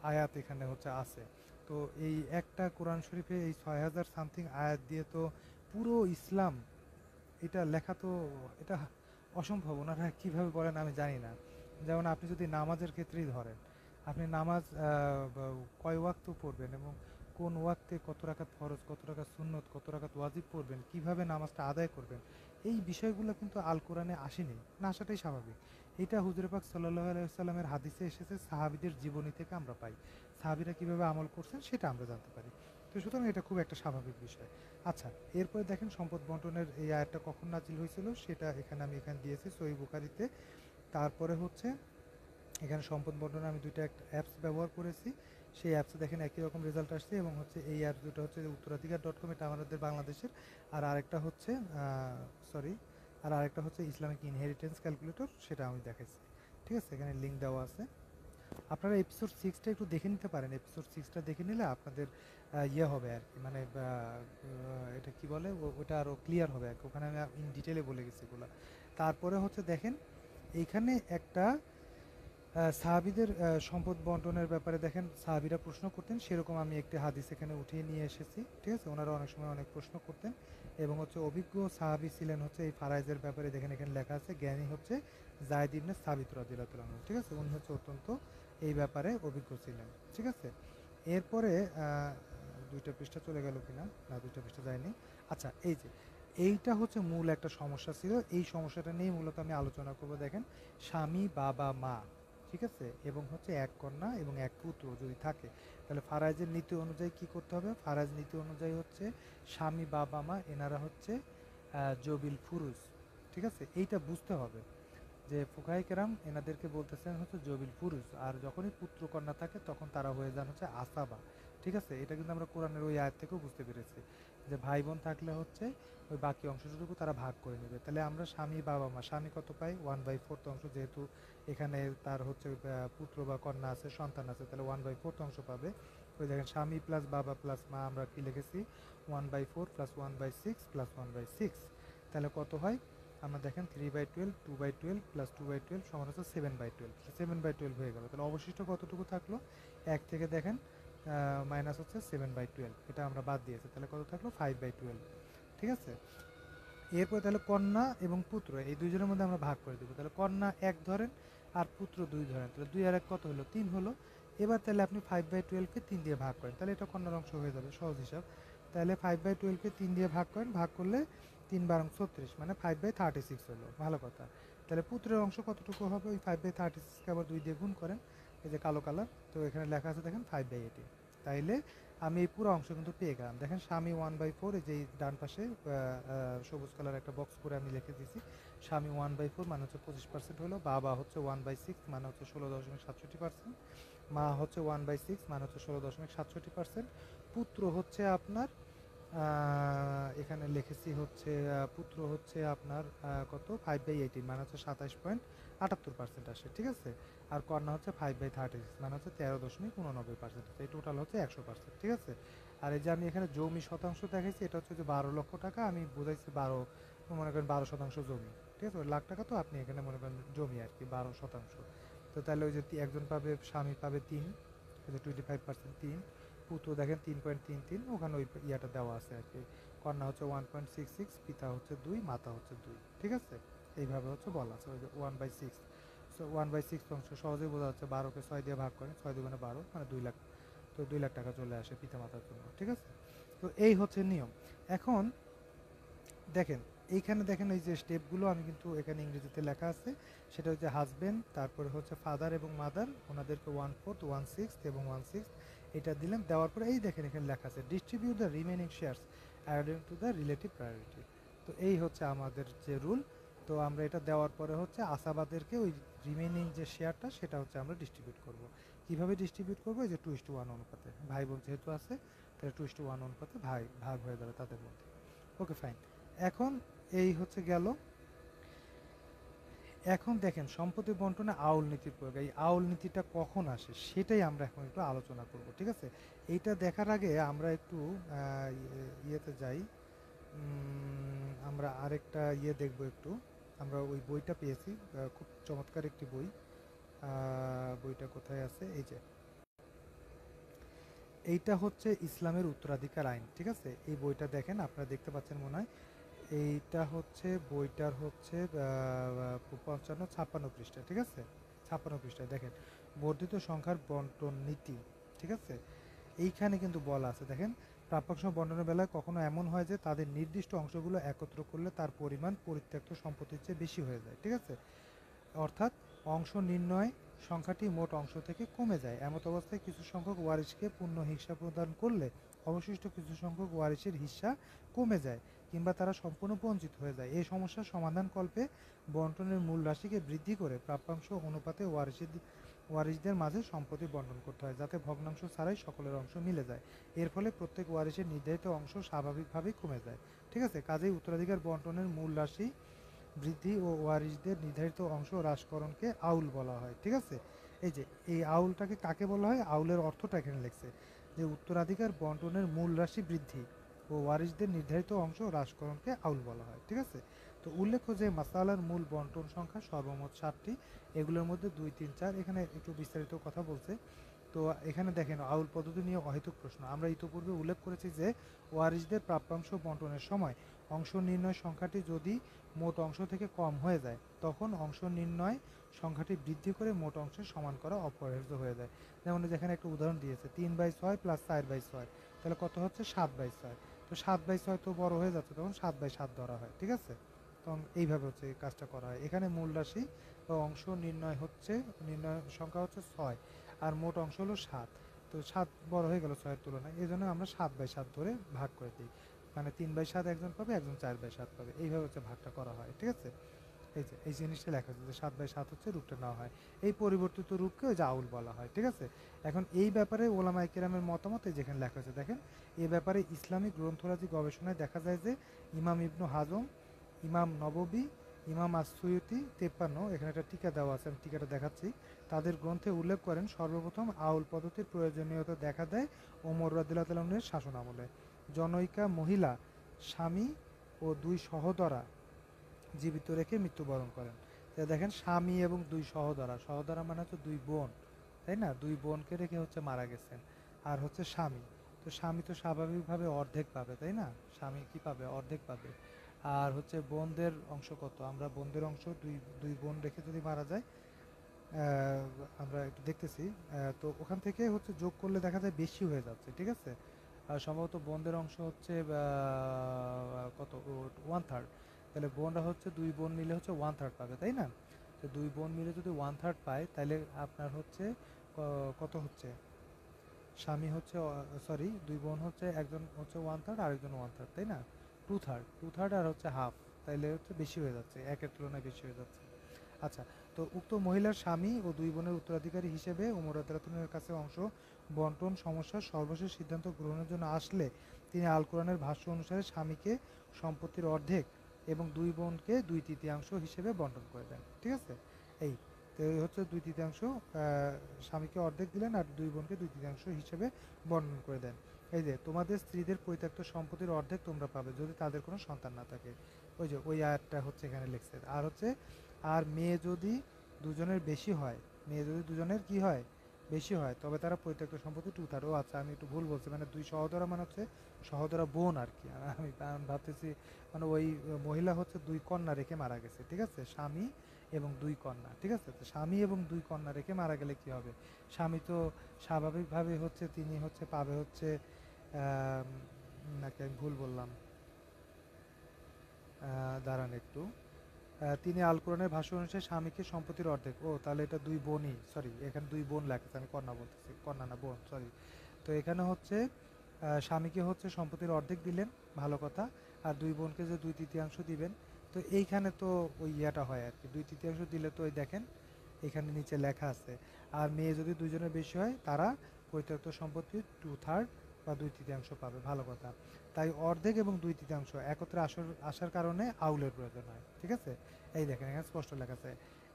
আয়াত এখানে হচ্ছে আছে। তো এই একটা কোরআন শরীফে এই 6,000 সামথিং আয়াত দিয়ে তো পুরো ইসলাম, এটা লেখা তো, এটা অসম্ভব। ওনারা কীভাবে বলেন আমি জানি না। যেমন আপনি যদি নামাজের ক্ষেত্রেই ধরেন, আপনি নামাজ কয় ওয়াক্ত পড়বেন, এবং কোন ওয়াক্তে কত রাকাত ফরজ, কত রাকাত সুন্নত, কত রাকাত ওয়াজিব পড়বেন, কিভাবে নামাজটা আদায় করবেন, এই বিষয়গুলো কিন্তু আল কোরআনে আসেনি, না আসাটাই স্বাভাবিক। এটা হুজুরে পাক সাল্লাল্লাহু আলাইহি ওয়াসাল্লামের হাদিসে এসেছে, সাহাবীদের জীবনী থেকে আমরা পাই, সাহাবীরা কিভাবে আমল করছেন সেটা আমরা জানতে পারি। তো সুতরাং এটা খুব একটা স্বাভাবিক বিষয়। আচ্ছা, এরপরে দেখেন সম্পদ বন্টনের এই আয়াতটা কখন নাজিল হয়েছিল, সেটা এখানে এখানে দিয়েছি সহিহ বুখারীতে। তারপরে হচ্ছে এখানে সম্পদ বন্টনে আমি দুইটা একটা অ্যাপস ব্যবহার করেছি, সেই অ্যাপসে দেখেন একই রকম রেজাল্ট আসছে। এবং হচ্ছে এই অ্যাপ দুটো হচ্ছে উত্তরাধিকার.com, এটা আমাদের বাংলাদেশের। আর আরেকটা হচ্ছে সরি আর আরেকটা হচ্ছে ইসলামিক ইনহেরিটেন্স ক্যালকুলেটর, সেটা আমি দেখাইছি। ঠিক আছে, এখানে লিঙ্ক দেওয়া আছে। আপনারা এপিসোড 6টা একটু দেখে নিতে পারেন, এপিসোড 6টা দেখে নিলে আপনাদের ইয়ে হবে আর কি, মানে এটা কি বলে, ওটা আরও ক্লিয়ার হবে আর কি, ওখানে আমি ইন ডিটেলে বলে গেছি এগুলো। তারপরে হচ্ছে দেখেন এইখানে একটা সাহাবীদের সম্পদ বন্টনের ব্যাপারে দেখেন সাহাবীরা প্রশ্ন করতেন, সেরকম আমি একটি হাদিস এখানে উঠিয়ে নিয়ে এসেছি। ঠিক আছে, ওনারা অনেক সময় অনেক প্রশ্ন করতেন, এবং হচ্ছে অভিজ্ঞ সাহাবী ছিলেন হচ্ছে এই ফারাইজের ব্যাপারে। দেখেন এখানে লেখা আছে, জ্ঞানী হচ্ছে যায়েদ ইবনে সাবিত রাদিয়াল্লাহু আনহু। ঠিক আছে, উনি হচ্ছে অত্যন্ত এই ব্যাপারে অভিজ্ঞ ছিলেন। ঠিক আছে, এরপরে দুইটা পৃষ্ঠা চলে গেল কিনা, না দুইটা পৃষ্ঠা যায়নি। আচ্ছা, এই যে এইটা হচ্ছে মূল একটা সমস্যা ছিল, এই সমস্যাটা নিয়ে মূলত আমি আলোচনা করব। দেখেন, স্বামী, বাবা, মা, ঠিক আছে, এবং হচ্ছে এক কন্যা এবং এক পুত্র যদি থাকে, তাহলে ফারাইজের নীতি অনুযায়ী কি করতে হবে? ফারাইজ নীতি অনুযায়ী হচ্ছে স্বামী, বাবা, মা এনারা হচ্ছে জবিল ফুরুজ। ঠিক আছে, এইটা বুঝতে হবে যে ফুকাহে কেরাম এনাদেরকে বলতেছেন হচ্ছে জবিল ফুরুজ, আর যখনই পুত্র কন্যা থাকে তখন তারা হয়ে যান হচ্ছে আসাবা। ঠিক আছে, এটা কিন্তু আমরা কোরআনের ওই আয়াত থেকেও বুঝতে পেরেছি, যে ভাই বোন থাকলে হচ্ছে ওই বাকি অংশটুকু তারা ভাগ করে নেবে। তাহলে আমরা স্বামী, বাবা, মা, স্বামী কত পাই? 1/4 অংশ, যেহেতু এখানে তার হচ্ছে পুত্র বা কন্যা আছে, সন্তান আছে, তাহলে 1/4 অংশ পাবে। ওই দেখেন, স্বামী প্লাস বাবা প্লাস মা আমরা কি লিখেছি? 1/4 প্লাস 1/6 প্লাস 1/6। তাহলে কত হয়? আমরা দেখেন 3/12, 2/12 প্লাস 2/12 সমান হচ্ছে 7/12, 7/12 হয়ে গেল। তাহলে অবশিষ্ট কতটুকু থাকলো? এক থেকে দেখেন মাইনাস হচ্ছে 7/12, এটা আমরা বাদ দিয়েছি, তাহলে কত থাকলো? 5/12। ঠিক আছে, এরপরে তাহলে কন্যা এবং পুত্র এই দুইজনের মধ্যে আমরা ভাগ করে দেবো। তাহলে কন্যা 1 ধরেন আর পুত্র 2 ধরেন, তাহলে 2 আর 1 কত হলো? 3 হলো। এবার তাহলে আপনি 5/12কে 3 দিয়ে ভাগ করেন, তাহলে এটা কন্যার অংশ হয়ে যাবে, সহজ হিসাব। তাহলে 5/12কে 3 দিয়ে ভাগ করেন, ভাগ করলে 3 বারং 36, মানে 5/36 হলো। ভালো কথা। তাহলে পুত্রের অংশ কতটুকু হবে? ওই 5/36কে আবার 2 দিয়ে গুণ করেন, এই যে কালো কালার, তো এখানে লেখা আছে দেখেন 5/18। তাইলে আমি এই পুরো অংশ কিন্তু পেয়ে গেলাম। দেখেন স্বামী 1/4, এই যে ডান পাশে সবুজ কালার একটা বক্স করে আমি লিখে দিয়েছি, স্বামী 1/4 মানে হচ্ছে 25% হলো, বাবা হচ্ছে 1/6 মানে হচ্ছে 16.67%, মা হচ্ছে 1/6 মানে হচ্ছে 16.67%, পুত্র হচ্ছে আপনার এখানে লিখেছি হচ্ছে পুত্র হচ্ছে আপনার কত? 5/18 মানে হচ্ছে 27.78% আসে। ঠিক আছে, আর কন্যা হচ্ছে 5/36 মানে হচ্ছে 13.89%, এই টোটাল হচ্ছে 100%। ঠিক আছে, আর এই যে আমি এখানে জমি শতাংশ দেখাইছি, এটা হচ্ছে যে 12 লক্ষ টাকা আমি বুঝাইছি, 12 মনে করেন 12 শতাংশ জমি। ঠিক আছে? ওই লাখ টাকা তো আপনি এখানে মনে করেন জমি আর কি 12%। তো তাহলে ওই যে একজন পাবে, স্বামী পাবে 3, 25% 3, পুত্র দেখেন 3.33, ওখানে ওই ইয়াটা দেওয়া আছে আর কি। কন্যা হচ্ছে 1.66, পিতা হচ্ছে 2, মাতা হচ্ছে 2, ঠিক আছে? এইভাবে হচ্ছে বলা আছে ওই যে 1/6। সো 1/6 অংশ সহজেই বোঝা যাচ্ছে, 12কে 6 দিয়ে ভাগ করেন, 6 দুগুণে 12, মানে 2 লাখ। তো 2 লাখ টাকা চলে আসে পিতা মাতার জন্য, ঠিক আছে? তো এই হচ্ছে নিয়ম। এখন দেখেন, এইখানে দেখেন এই যে স্টেপগুলো আমি কিন্তু এখানে ইংরেজিতে লেখা আছে, সেটা হচ্ছে হাজবেন্ড, তারপরে হচ্ছে ফাদার এবং মাদার, ওনাদেরকে 1/4, 1/6 এবং 1/6 এটা দিলেন। দেওয়ার পরে এই দেখেন এখানে লেখা আছে distribute the remaining shares according to the relative priority. তো এই হচ্ছে আমাদের যে রুল। তো আমরা এটা দেওয়ার পরে হচ্ছে আসাবাদেরকে ওই রিমেনিং যে শেয়ারটা সেটা হচ্ছে আমরা ডিস্ট্রিবিউট করব। কিভাবে ডিস্ট্রিবিউট করবো? এই যে 2:1 অনুপাতে, ভাই বোন যেহেতু আছে তাহলে 2:1 অনুপাতে ভাগ হয়ে যাবে তাদের মধ্যে। ওকে, ফাইন। এখন এই হচ্ছে গেল। এখন দেখেন সম্পত্তি বন্টনে আউল নীতির প্রয়োগ। এই আউল নীতিটা কখন আসে সেটাই আমরা এখন একটু আলোচনা করব, ঠিক আছে? এইটা দেখার আগে আমরা একটু ইয়েতে যাই। আমরা আরেকটা ইয়ে দেখব একটু। আমরা ওই বইটা পেয়েছি, খুব চমৎকার একটি বই। বইটা কোথায় আছে? এই যে এইটা হচ্ছে ইসলামের উত্তরাধিকার আইন, ঠিক আছে? এই বইটা দেখেন, আপনারা দেখতে পাচ্ছেন মনে হয়। এইটা হচ্ছে বইটার হচ্ছে 56 পৃষ্ঠা, ঠিক আছে? 56 পৃষ্ঠায় দেখেন বর্ধিত সংখ্যার বন্টন নীতি, ঠিক আছে? এইখানে কিন্তু বলা আছে দেখেন, প্রাপ্যাংশ বন্টনের বেলায় কখনো এমন হয় যে তাদের নির্দিষ্ট অংশগুলো একত্র করলে তার পরিমাণ পরিত্যক্ত সম্পত্তির চেয়ে বেশি হয়ে যায়, ঠিক আছে? অর্থাৎ অংশ নির্ণয় সংখ্যাটি মোট অংশ থেকে কমে যায়। এমত অবস্থায় কিছু সংখ্যক ওয়ারিশকে পূর্ণ হিস্সা প্রদান করলে অবশিষ্ট কিছু সংখ্যক ওয়ারিশের হিস্সা কমে যায় কিংবা তারা সম্পূর্ণ বঞ্চিত হয়ে যায়। এই সমস্যার সমাধান কল্পে বন্টনের মূল রাশিকে বৃদ্ধি করে প্রাপ্যাংশ অনুপাতে ওয়ারিশদের মাঝে সম্পত্তি বন্টন করতে হয়, যাতে ভগ্নাংশ ছাড়াই সকলের অংশ মিলে যায়। এর ফলে প্রত্যেক ওয়ারিশের নির্ধারিত অংশ স্বাভাবিকভাবেই কমে যায়, ঠিক আছে? কাজেই উত্তরাধিকার বন্টনের মূল রাশি বৃদ্ধি ও ওয়ারিশদের নির্ধারিত অংশ হ্রাসকরণকে আউল বলা হয়, ঠিক আছে? এই যে এই আউলটাকে কাকে বলা হয়, আউলের অর্থটা এখানে লিখছে যে উত্তরাধিকার বন্টনের মূল রাশি বৃদ্ধি ও ওয়ারিশদের নির্ধারিত অংশ হ্রাসকরণকে আউল বলা হয়, ঠিক আছে? তো উল্লেখ্য যে মাসালার মূল বন্টন সংখ্যা সর্বমোট 7টি, এগুলোর মধ্যে 2, 3, 4, এখানে একটু বিস্তারিত কথা বলছে। তো এখানে দেখেন আউল পদ্ধতি নিয়ে অহেতুক প্রশ্ন। আমরা ইতোপূর্বে উল্লেখ করেছি যে ওয়ারিশদের প্রাপ্যাংশ বন্টনের সময় অংশ নির্ণয় সংখ্যাটি যদি মোট অংশ থেকে কম হয়ে যায়, তখন অংশ নির্ণয় সংখ্যাটি বৃদ্ধি করে মোট অংশের সমান করা অপরিহার্য হয়ে যায়। যেমন যেখানে একটা উদাহরণ দিয়েছে 3/6 প্লাস 4/6, তাহলে কত হচ্ছে? 7/6। তো 7/6 তো বড় হয়ে যাচ্ছে, তখন 7/7 ধরা হয়, ঠিক আছে? তখন এইভাবে হচ্ছে এই কাজটা করা হয়। এখানে মূল রাশি বা অংশ নির্ণয় সংখ্যা হচ্ছে 6 আর মোট অংশ হলো 7। তো 7 বড় হয়ে গেল 6-এর তুলনায়, এই জন্য আমরা 7/7 ধরে ভাগ করে দিই। মানে 3/7 একজন পাবে, একজন 4/7 পাবে, এইভাবে হচ্ছে ভাগটা করা হয়, ঠিক আছে? এই যে এই জিনিসটা লেখা আছে যে 7/7 হচ্ছে রূপটা নেওয়া হয়। এই পরিবর্তিত রূপকে ওই যে আউল বলা হয়, ঠিক আছে? এখন এই ব্যাপারে ওলামায়ে কেরামের মতামত এই যেখানে লেখা আছে দেখেন, এ ব্যাপারে ইসলামিক গ্রন্থরাজি গবেষণায় দেখা যায় যে ইমাম ইবনু হাজম, ইমাম নববী, ইমাম আস-সুয়ুতি 53, এখানে একটা টিকা দেওয়া আছে, আমি টিকাটা দেখাচ্ছি। তাদের গ্রন্থে উল্লেখ করেন সর্বপ্রথম আউল পদ্ধতির প্রয়োজনীয়তা দেখা দেয় ওমর রাদিয়াল্লাহু তাআলা আনহুর শাসন আমলে। জনৈকা মহিলা স্বামী ও 2 সহোদরা জীবিত রেখে মৃত্যুবরণ করেন। তো দেখেন স্বামী এবং 2 সহোদরা মানে হচ্ছে 2 বোন, তাই না? 2 বোনকে রেখে হচ্ছে মারা গেছেন। আর হচ্ছে স্বামী, তো স্বামী তো স্বাভাবিকভাবে অর্ধেক পাবে, তাই না? স্বামী কি পাবে? অর্ধেক পাবে। আর হচ্ছে বোনদের অংশ কত? আমরা বোনদের অংশ দুই বোন রেখে যদি মারা যায়, আমরা একটু দেখতেছি, তো ওখান থেকে হচ্ছে যোগ করলে দেখা যায় বেশি হয়ে যাচ্ছে, ঠিক আছে? আর সম্ভবত বোনদের অংশ হচ্ছে কত? 1/3। তাহলে বোনরা হচ্ছে 2 বোন মিলে হচ্ছে 1/3 পাবে, তাই না? তো 2 বোন মিলে যদি 1/3 পায়, তাহলে আপনার হচ্ছে কত হচ্ছে? স্বামী হচ্ছে, সরি, 2 বোন হচ্ছে, একজন হচ্ছে 1/3 আরেকজন 1/3, তাই না? 2/3 আর হচ্ছে হাফ, তাইলে হচ্ছে বেশি হয়ে যাচ্ছে, একের তুলনায় বেশি হয়ে যাচ্ছে। আচ্ছা, তো উক্ত মহিলার স্বামী ও 2 বোনের উত্তরাধিকারী হিসেবে ওমর রাদিয়াল্লাহু তাআলার কাছে অংশ বন্টন সমস্যার সর্বশেষ সিদ্ধান্ত গ্রহণের জন্য আসলে তিনি আল কোরআনের ভাষ্য অনুসারে স্বামীকে সম্পত্তির অর্ধেক এবং 2 বোনকে 2/3 হিসেবে বন্টন করে দেন, ঠিক আছে? এই তো এই হচ্ছে 2/3, স্বামীকে অর্ধেক দিলেন আর 2 বোনকে 2/3 হিসেবে বন্টন করে দেন। এই যে তোমাদের স্ত্রীদের পরিত্যক্ত সম্পত্তির অর্ধেক তোমরা পাবে যদি তাদের কোনো সন্তান না থাকে। ওই যে ওই আয়াতটা হচ্ছে এখানে লিখছে। আর হচ্ছে আর মেয়ে যদি দুজনের বেশি হয়, মেয়ে যদি দুজনের কি হয় বেশি হয়, তবে তারা পরিত্যক্ত সম্পত্তি টু থার্ড। ও আচ্ছা, আমি একটু ভুল বলছি, মানে দুই সহোদরা মানে হচ্ছে সহোদরা বোন আর কি। আমি ভাবতেছি মানে ওই মহিলা হচ্ছে দুই কন্যা রেখে মারা গেছে, ঠিক আছে, স্বামী এবং দুই কন্যা, ঠিক আছে। তো স্বামী এবং দুই কন্যা রেখে মারা গেলে কি হবে? স্বামী তো স্বাভাবিকভাবে হচ্ছে তিনি হচ্ছে পাবে হচ্ছে নাকি আমি ভুল বললাম, দাঁড়ান একটু। তিনি আল কোরআনের ভাষ্য অনুসারে স্বামীকে সম্পত্তির অর্ধেক। ও তাহলে এটা দুই বোনই, সরি এখানে দুই বোন লেখা, আমি কন্যা বলতেছি, কন্যা না বোন, সরি। তো এখানে হচ্ছে স্বামীকে হচ্ছে সম্পত্তির অর্ধেক দিলেন, ভালো কথা। আর দুই বোনকে যে দুই তৃতীয়াংশ দিবেন। তো এইখানে তো ওই ইয়াটা হয় আর কি, দুই তৃতীয়াংশ দিলে তো ওই দেখেন এখানে নিচে লেখা আছে। আর মেয়ে যদি দুইজনের বেশি হয় তারা পরিত্যক্ত সম্পত্তির টু থার্ড বা দুই তৃতীয়াংশ পাবে, ভালো কথা। তাই অর্ধেক এবং দুই তৃতীয়াংশ একত্রে আসার কারণে আউলের প্রয়োজন হয়, ঠিক আছে। এই দেখেন এখানে স্পষ্ট লেখা আছে,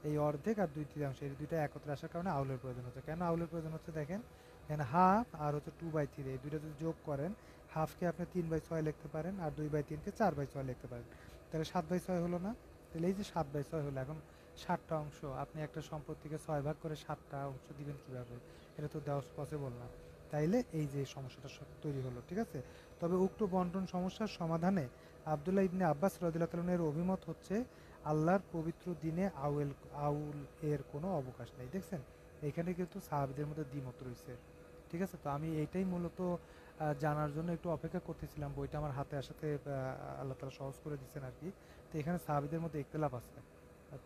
এই অর্ধেক আর দুই তৃতীয়াংশ এই দুইটা একত্রে আসার কারণে আউলের প্রয়োজন হচ্ছে। কেন আউলের প্রয়োজন হচ্ছে দেখেন, এখানে হাফ আর হচ্ছে 2/3, এই দুইটা যদি যোগ করেন, হাফকে আপনি 3/6 লিখতে পারেন আর 2/3কে 4/6 লিখতে পারেন। তাহলে 7/6 হলো না? তাহলে এই যে 7/6 হলো, এখন 7টা অংশ আপনি একটা সম্পত্তিকে 6 ভাগ করে 7টা অংশ দিবেন কিভাবে? এটা তো দেওয়া পসিবল না। তাইলে এই যে সমস্যাটা তৈরি হলো, ঠিক আছে। তবে উক্ত বন্টন সমস্যার সমাধানে আব্দুল্লাহ ইবনে আব্বাস রাদিয়াল্লাহু তাআলা এর অভিমত হচ্ছে আল্লাহর পবিত্র দিনে আউল এর কোনো অবকাশ নেই। দেখছেন, এখানে কিন্তু সাহাবীদের মধ্যে দ্বিমত রয়েছে, ঠিক আছে। তো আমি এইটাই মূলত জানার জন্য একটু অপেক্ষা করতেছিলাম, বইটা আমার হাতে আসাতে আল্লাহ তাআলা সহজ করে দিচ্ছেন আর কি। তো এখানে সাহাবীদের মধ্যে ইখতিলাফ আছে।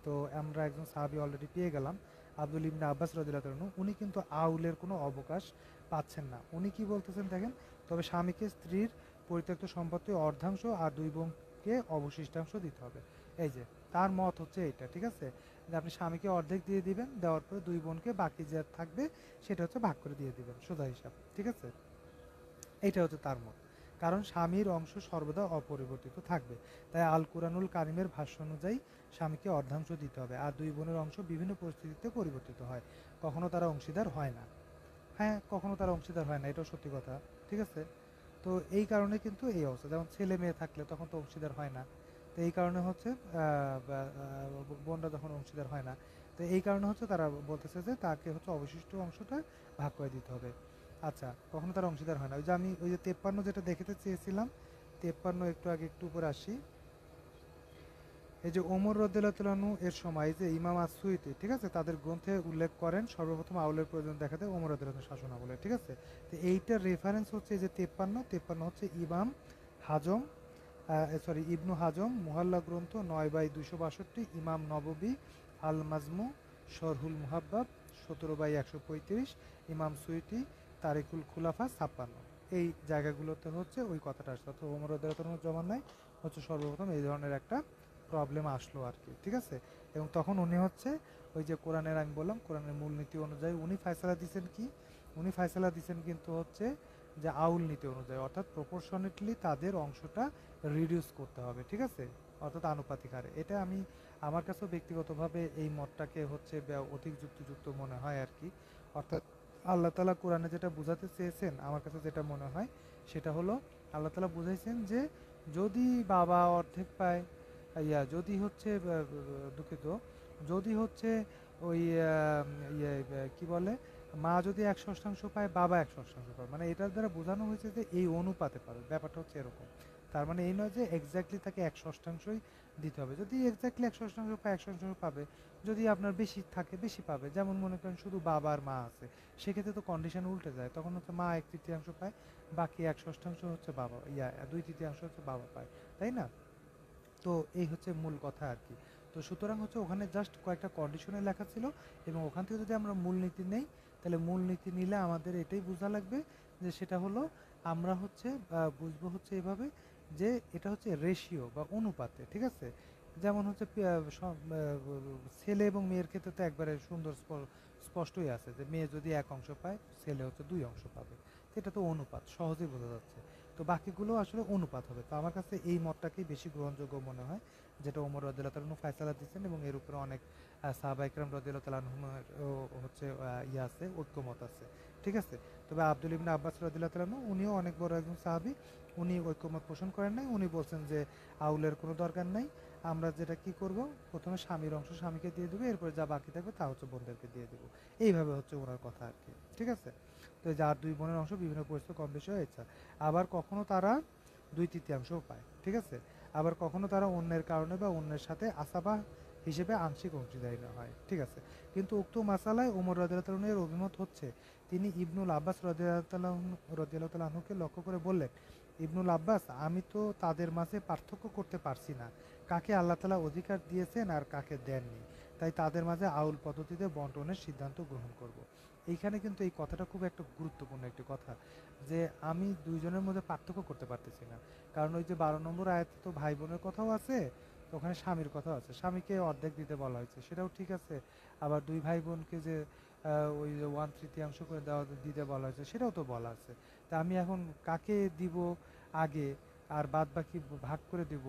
তো আমরা একজন সাহাবী অলরেডি পেয়ে গেলাম, আব্দুল ইবনে আব্বাস রাদিয়াল্লাহু তাআলা। উনি কিন্তু আউলের কোনো অবকাশ পাচ্ছেন না। উনি কি বলতেছেন দেখেন, তবে স্বামীকে স্ত্রীর পরিত্যক্ত সম্পত্তির অর্ধাংশ আর দুই বোনকে অবশিষ্টাংশ দিতে হবে। এই যে তার মত হচ্ছে এইটা, ঠিক আছে, যে আপনি স্বামীকে অর্ধেক দিয়ে দিবেন, দেওয়ার পরে দুই বোনকে বাকি যা থাকবে সেটা হচ্ছে ভাগ করে দিয়ে দিবেন, সোজা হিসাব, ঠিক আছে। এইটা হচ্ছে তার মত। কারণ স্বামীর অংশ সর্বদা অপরিবর্তিত থাকবে। তাই আল কুরআনুল কারিমের ভাষ্য অনুযায়ী স্বামীকে অর্ধাংশ দিতে হবে। আর দুই বোনের অংশ বিভিন্ন পরিস্থিতিতে পরিবর্তিত হয়, কখনো তারা অংশীদার হয় না। হ্যাঁ, কখনো তারা অংশীদার হয় না, এটাও সত্যি কথা, ঠিক আছে। তো এই কারণে কিন্তু এই অবস্থা, যেমন ছেলে মেয়ে থাকলে তখন তো অংশীদার হয় না। তো এই কারণে হচ্ছে বোনরা যখন অংশীদার হয় না, তো এই কারণে হচ্ছে তারা বলতেছে যে তাকে হচ্ছে অবশিষ্ট অংশটা ভাগ করে দিতে হবে। আচ্ছা, কখনো তারা অংশীদার হয় না। ওই যে আমি ওই যে 53 যেটা দেখাতে চেয়েছিলাম, 53 একটু আগে একটু উপরে আসি। এই যে ওমর রাদিয়াল্লাহু তাআলা আনহু এর সময় যে ইমাম আস-সুয়ুতি, ঠিক আছে, তাদের গ্রন্থে উল্লেখ করেন সর্বপ্রথম আউলের প্রয়োজন দেখাতে ওমর রাদিয়াল্লাহু তাআলার শাসনামলে, ঠিক আছে। তো এইটার রেফারেন্স হচ্ছে এই যে 53 হচ্ছে ইমাম হাজম, ইবনু হাজম মুহাল্লা গ্রন্থ 9/262, ইমাম নববী আল মাজমু শরহুল মুহাব্বাব 17/135, ইমাম সুয়ুতি তারিকুল খুলাফা 56। এই জায়গাগুলোতে হচ্ছে ওই কথাটা আসছে, অর্থাৎ ওমর রাদিয়াল্লাহু তাআলার জমানায় হচ্ছে সর্বপ্রথম এই ধরনের একটা প্রবলেম আসলো আর কি, ঠিক আছে। এবং তখন উনি হচ্ছে ওই যে কোরআনের, আমি বললাম কোরআনের মূলনীতি অনুযায়ী উনি ফায়সালা দিচ্ছেন কি, উনি ফায়সালা দিচ্ছেন কিন্তু হচ্ছে যে আউল নীতি অনুযায়ী, অর্থাৎ প্রপোর্শনেটলি তাদের অংশটা রিডিউস করতে হবে, ঠিক আছে, অর্থাৎ আনুপাতিক হারে। এটা আমি আমার কাছেও ব্যক্তিগতভাবে এই মতটাকে হচ্ছে অধিক যুক্তিযুক্ত মনে হয় আর কি। অর্থাৎ আল্লাহ তাআলা কোরআনে যেটা বোঝাতে চেয়েছেন, আমার কাছে যেটা মনে হয় সেটা হলো আল্লাহ তাআলা বুঝাইছেন যে যদি বাবা অর্ধেক পায়, যদি হচ্ছে দুঃখিত, যদি হচ্ছে ওই কি বলে, মা যদি 1/6 পায়, বাবা 1/6 পায়, মানে এটার দ্বারা বোঝানো হয়েছে যে এই অনুপাতে পাবে, ব্যাপারটা হচ্ছে এরকম। তার মানে এই নয় যে এক্স্যাক্টলি তাকে 1/6ই দিতে হবে। যদি এক্স্যাক্টলি 1/6 পায়, 1/6 পাবে। যদি আপনার বেশি থাকে বেশি পাবে, যেমন মনে করেন শুধু বাবা আর মা আছে, সেক্ষেত্রে তো কন্ডিশন উল্টে যায়, তখন হচ্ছে মা 1/3 পায়, বাকি 1/6 হচ্ছে বাবা, 2/3 হচ্ছে বাবা পায়, তাই না? তো এই হচ্ছে মূল কথা আর কি। তো সুতরাং হচ্ছে ওখানে জাস্ট কয়েকটা কন্ডিশনে লেখা ছিল, এবং ওখান থেকে যদি আমরা মূলনীতি নেই, তাহলে মূলনীতি নিলে আমাদের এটাই বোঝা লাগবে যে সেটা হলো আমরা হচ্ছে বুঝবো হচ্ছে এভাবে, যে এটা হচ্ছে রেশিও বা অনুপাতে, ঠিক আছে। যেমন হচ্ছে ছেলে এবং মেয়ের ক্ষেত্রে তো একবারে সুন্দর স্পষ্টই আছে যে মেয়ে যদি 1 অংশ পায়, ছেলে হচ্ছে 2 অংশ পাবে। তো এটা তো অনুপাত, সহজেই বোঝা যাচ্ছে। তো বাকিগুলো আসলে অনুপাত হবে। তো আমার কাছে এই মতটাকেই বেশি গ্রহণযোগ্য মনে হয়, যেটা ওমর রাদিয়াল্লাহু তাআলা ফায়সালা দিচ্ছেন, এবং এর উপরে অনেক সাহাবা ইকরাম রাদিয়াল্লাহু তাআলা আনহুমের হচ্ছে ইয়ে আছে, ঐক্যমত আছে। ঠিক আছে? তবে আব্দুল ইবনে আব্বাস রাদিয়াল্লাহু তাআলা আনহু উনিও অনেক বড় একজন সাহাবী। উনি ঐক্যমত পোষণ করেন নাই। উনি বলছেন যে আউলের কোনো দরকার নাই। আমরা যেটা কি করব, প্রথমে স্বামীর অংশ স্বামীকে দিয়ে দেবো, এরপরে যা বাকি থাকবে তা হচ্ছে বোনদেরকে দিয়ে দেবো। এইভাবে হচ্ছে ওনার কথা আর কি। ঠিক আছে? তো যার দুই বোনের অংশ বিভিন্ন পরিস্থিতি কম বেশি হয়েছে। আবার কখনো তারা 2/3 পায়। ঠিক আছে? আবার কখনো তারা অন্যের কারণে বা অন্যের সাথে আসাবা হিসেবে আংশিক অংশীদারি না হয়। ঠিক আছে? কিন্তু উক্ত মাসালায় ওমর রাদিয়াল্লাহু তাআলা এর অভিমত হচ্ছে, তিনি ইবনুল আব্বাস রাদিয়াল্লাহু তাআলা আনহুকে লক্ষ্য করে বললেন, ইবনুল আব্বাস, আমি তো তাদের মাঝে পার্থক্য করতে পারছি না কাকে আল্লাহ তাআলা অধিকার দিয়েছেন আর কাকে দেননি, তাই তাদের মাঝে আউল পদ্ধতিতে বন্টনের সিদ্ধান্ত গ্রহণ করব। এইখানে কিন্তু এই কথাটা খুব একটা গুরুত্বপূর্ণ একটি কথা, যে আমি দুইজনের মধ্যে পার্থক্য করতে পারতেছি না। কারণ ওই যে 12 নম্বর আয়াতে তো ভাই বোনের কথাও আছে, তো ওখানে স্বামীর কথাও আছে, স্বামীকে অর্ধেক দিতে বলা হয়েছে, সেটাও ঠিক আছে। আবার দুই ভাই বোনকে যে ওই যে 1/3 করে দেওয়া দিতে বলা হয়েছে, সেটাও তো বলা আছে। তা আমি এখন কাকে দিব আগে, আর বাদ বাকি ভাগ করে দিব,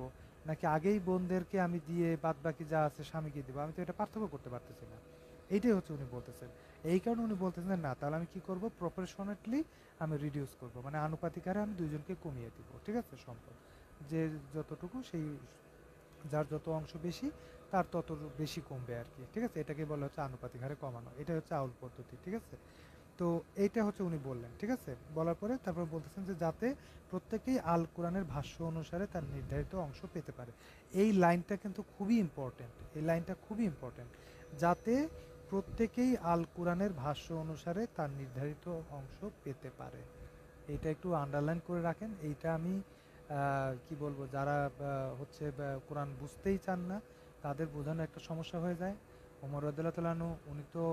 নাকি আগেই বোনদেরকে আমি দিয়ে বাদ বাকি যা আছে স্বামীকে দিব, আমি তো এটা পার্থক্য করতে পারতেছি না। এইটাই হচ্ছে উনি বলতেছেন। এই কারণে উনি বলতেছেন না, তাহলে আমি কি করব, প্রপোর্শনেটলি আমি রিডিউস করব, মানে আনুপাতিক হারে আমি দুইজনকে কমিয়ে দিব। ঠিক আছে? সম্পদ যে যতটুকু, সেই যার যত অংশ বেশি তার তত বেশি কমবে আর কি। ঠিক আছে? এটাকে বলা হচ্ছে আনুপাতিক হারে কমানো, এটা হচ্ছে আউল পদ্ধতি। ঠিক আছে? তো এইটা হচ্ছে উনি বললেন। ঠিক আছে? বলার পরে তারপর বলতেছেন যে যাতে প্রত্যেকেই আল কোরআনের ভাষ্য অনুসারে তার নির্ধারিত অংশ পেতে পারে। এই লাইনটা কিন্তু খুবই ইম্পর্টেন্ট, এই লাইনটা খুবই ইম্পর্টেন্ট, যাতে প্রত্যেকেই আল কোরআনের ভাষ্য অনুসারে তার নির্ধারিত অংশ পেতে পারে। এইটা একটু আন্ডারলাইন করে রাখেন। এইটা আমি কি বলবো, যারা হচ্ছে কোরআন বুঝতেই চান না তাদের বোঝানো একটা সমস্যা হয়ে যায়। ওমর রাদিয়াল্লাহু তাআলা আনহু উনি তো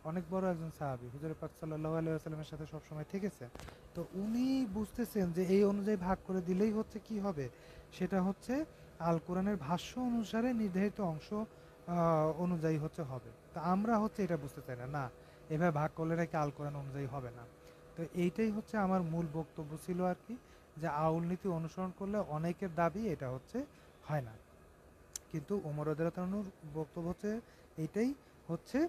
অনেক বড় একজন সাহাবী, হুজুর পাক সাল্লাল্লাহু আলাইহি ওয়াসাল্লামের সাথে সবসময় থেকেছেন। তো উনি বুঝতেছেন যে এই অনুযায়ী ভাগ করে দিলেই হচ্ছে কি হবে, সেটা হচ্ছে আল কোরআনের ভাষ্য অনুসারে নির্ধারিত অংশ অনুযায়ী হচ্ছে হবে। তা আমরা হচ্ছে এটা বুঝতে চাই না, না এভাবে ভাগ করলে নাকি আল কোরআন অনুযায়ী হবে না। তো এইটাই হচ্ছে আমার মূল বক্তব্য ছিল আর কি, যে আউল নীতি অনুসরণ করলে অনেকের দাবি এটা হচ্ছে হয় না, কিন্তু ওমর রাদিয়াল্লাহু তাআলার বক্তব্য হচ্ছে এইটাই হচ্ছে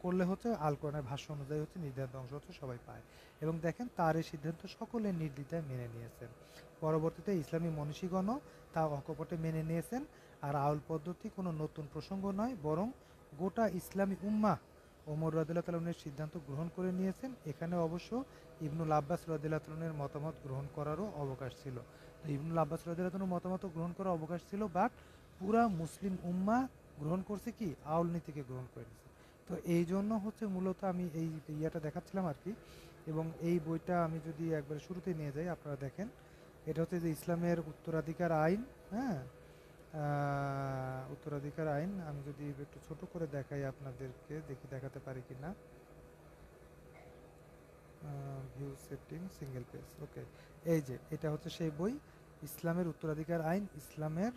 করলে হচ্ছে আল কোরআনের ভাষ্য অনুযায়ী হচ্ছে নির্ধারিত অংশ হচ্ছে সবাই পায়। এবং দেখেন তার এই সিদ্ধান্ত সকলে নির্দ্বিধায় মেনে নিয়েছেন। পরবর্তীতে ইসলামী মনীষীগণও তা অকপটে মেনে নিয়েছেন। আর আউল পদ্ধতি কোনো নতুন প্রসঙ্গ নয়, বরং গোটা ইসলামী উম্মাহ ওমর রাদিয়াল্লাহু তাআলার সিদ্ধান্ত গ্রহণ করে নিয়েছেন। এখানে অবশ্য ইবনুল আব্বাস রাদিয়াল্লাহু তাআলার মতামত গ্রহণ করারও অবকাশ ছিল। তো ইবনুল আব্বাস রাদিয়াল্লাহু তাআলার মতামত গ্রহণ করার অবকাশ ছিল, বাট পুরা মুসলিম উম্মাহ গ্রহণ করছে কি, আউল নীতিকে গ্রহণ করে নিছে। তো এই জন্য হচ্ছে মূলত আমি এই ইয়াটা দেখাচ্ছিলাম আর কি। এবং এই বইটা আমি যদি একবারে শুরুতে নিয়ে যাই, আপনারা দেখেন, এটা হচ্ছে যে ইসলামের উত্তরাধিকার আইন। হ্যাঁ, উত্তরাধিকার আইন আমি যদি একটু ছোট করে দেখাই আপনাদেরকে, দেখি দেখাতে পারি কি না। ভিউ সেটিং সিঙ্গেল পেজ, ওকে। এই যে এটা হচ্ছে সেই বই, ইসলামের উত্তরাধিকার আইন, ইসলামের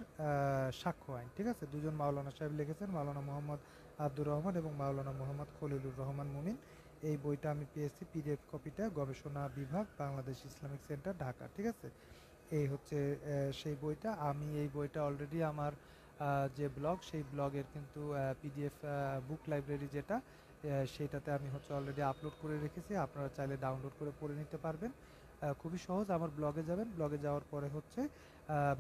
সাক্ষ্য আইন। ঠিক আছে? দুজন মাওলানা সাহেব লিখেছেন, মাওলানা মোহাম্মদ আব্দুর রহমান এবং মাওলানা মোহাম্মদ খলিলুর রহমান মুমিন। এই বইটা আমি পেয়েছি পিডিএফ কপিটা, গবেষণা বিভাগ, বাংলাদেশ ইসলামিক সেন্টার, ঢাকা। ঠিক আছে? এই হচ্ছে সেই বইটা। আমি এই বইটা অলরেডি আমার যে ব্লগ, সেই ব্লগের কিন্তু পিডিএফ বুক লাইব্রেরি যেটা, সেইটাতে আমি হচ্ছে অলরেডি আপলোড করে রেখেছি। আপনারা চাইলে ডাউনলোড করে পড়ে নিতে পারবেন। খুবই সহজ, আমার ব্লগে যাবেন, ব্লগে যাওয়ার পরে হচ্ছে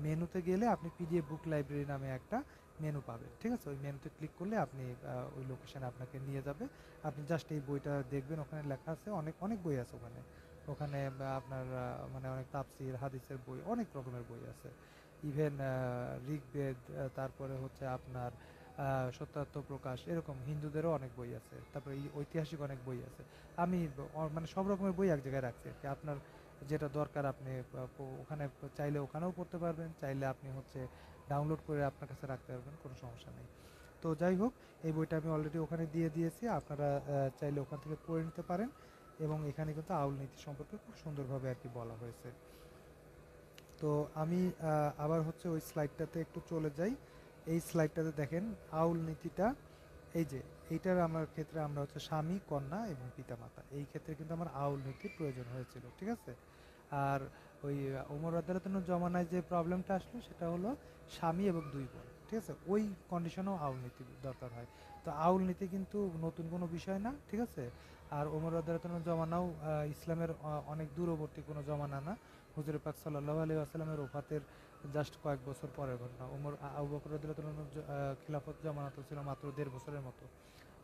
মেনুতে গেলে আপনি পিডিএফ বুক লাইব্রেরি নামে একটা মেনু পাবেন। ঠিক আছে? ওই মেনুতে ক্লিক করলে আপনি ওই লোকেশানে আপনাকে নিয়ে যাবে। আপনি জাস্ট এই বইটা দেখবেন, ওখানে লেখা আছে, অনেক অনেক বই আছে ওখানে। ওখানে আপনার মানে অনেক তাফসির হাদিসের বই, অনেক রকমের বই আছে। ইভেন ঋগ্বেদ, তারপরে হচ্ছে আপনার সত্যার্থ প্রকাশ, এরকম হিন্দুদেরও অনেক বই আছে। তারপরে ঐতিহাসিক অনেক বই আছে। আমি মানে সব রকমের বই এক জায়গায় রাখছি আর কি। আপনার যেটা দরকার আপনি ওখানে চাইলে ওখানেও পড়তে পারবেন, চাইলে আপনি হচ্ছে ডাউনলোড করে আপনার কাছে রাখতে পারবেন, কোনো সমস্যা নেই। তো যাই হোক, এই বইটা আমি অলরেডি ওখানে দিয়ে দিয়েছি, আপনারা চাইলে ওখান থেকে পড়ে নিতে পারেন। এবং এখানে কিন্তু আউল নীতি সম্পর্কে খুব সুন্দরভাবে আর কি বলা হয়েছে। তো আমি আবার ওই স্লাইডটাতে একটু চলে যাই। এই স্লাইডটাতে দেখেন আউল নীতিটা, এই যে এইটার আমার ক্ষেত্রে আমরা হচ্ছে স্বামী, কন্যা এবং পিতামাতা, এই ক্ষেত্রে কিন্তু আমার আউল নীতির প্রয়োজন হয়েছিল, ঠিক আছে। আর ওই ওমর রাদিয়াল্লাহু জমানায় যে প্রবলেমটা আসলো সেটা হলো স্বামী এবং দুই বোন, ঠিক আছে, ওই কন্ডিশনেও আউল নীতি দরকার হয়। তো আউল নীতি কিন্তু নতুন কোনো বিষয় না, ঠিক আছে। আর ওমর রাদিয়াল্লাহু জমানাও ইসলামের অনেক দূরবর্তী কোনো জমানা না। হুজুর পাক সাল্লাল্লাহু আলাইহি ওয়াসাল্লামের ওফাতের জাস্ট কয়েক বছর পরের ঘটনা। আবু বকর রাদিয়াল্লাহু খিলাফত জামানা তো ছিল মাত্র ১.৫ বছরের মতো।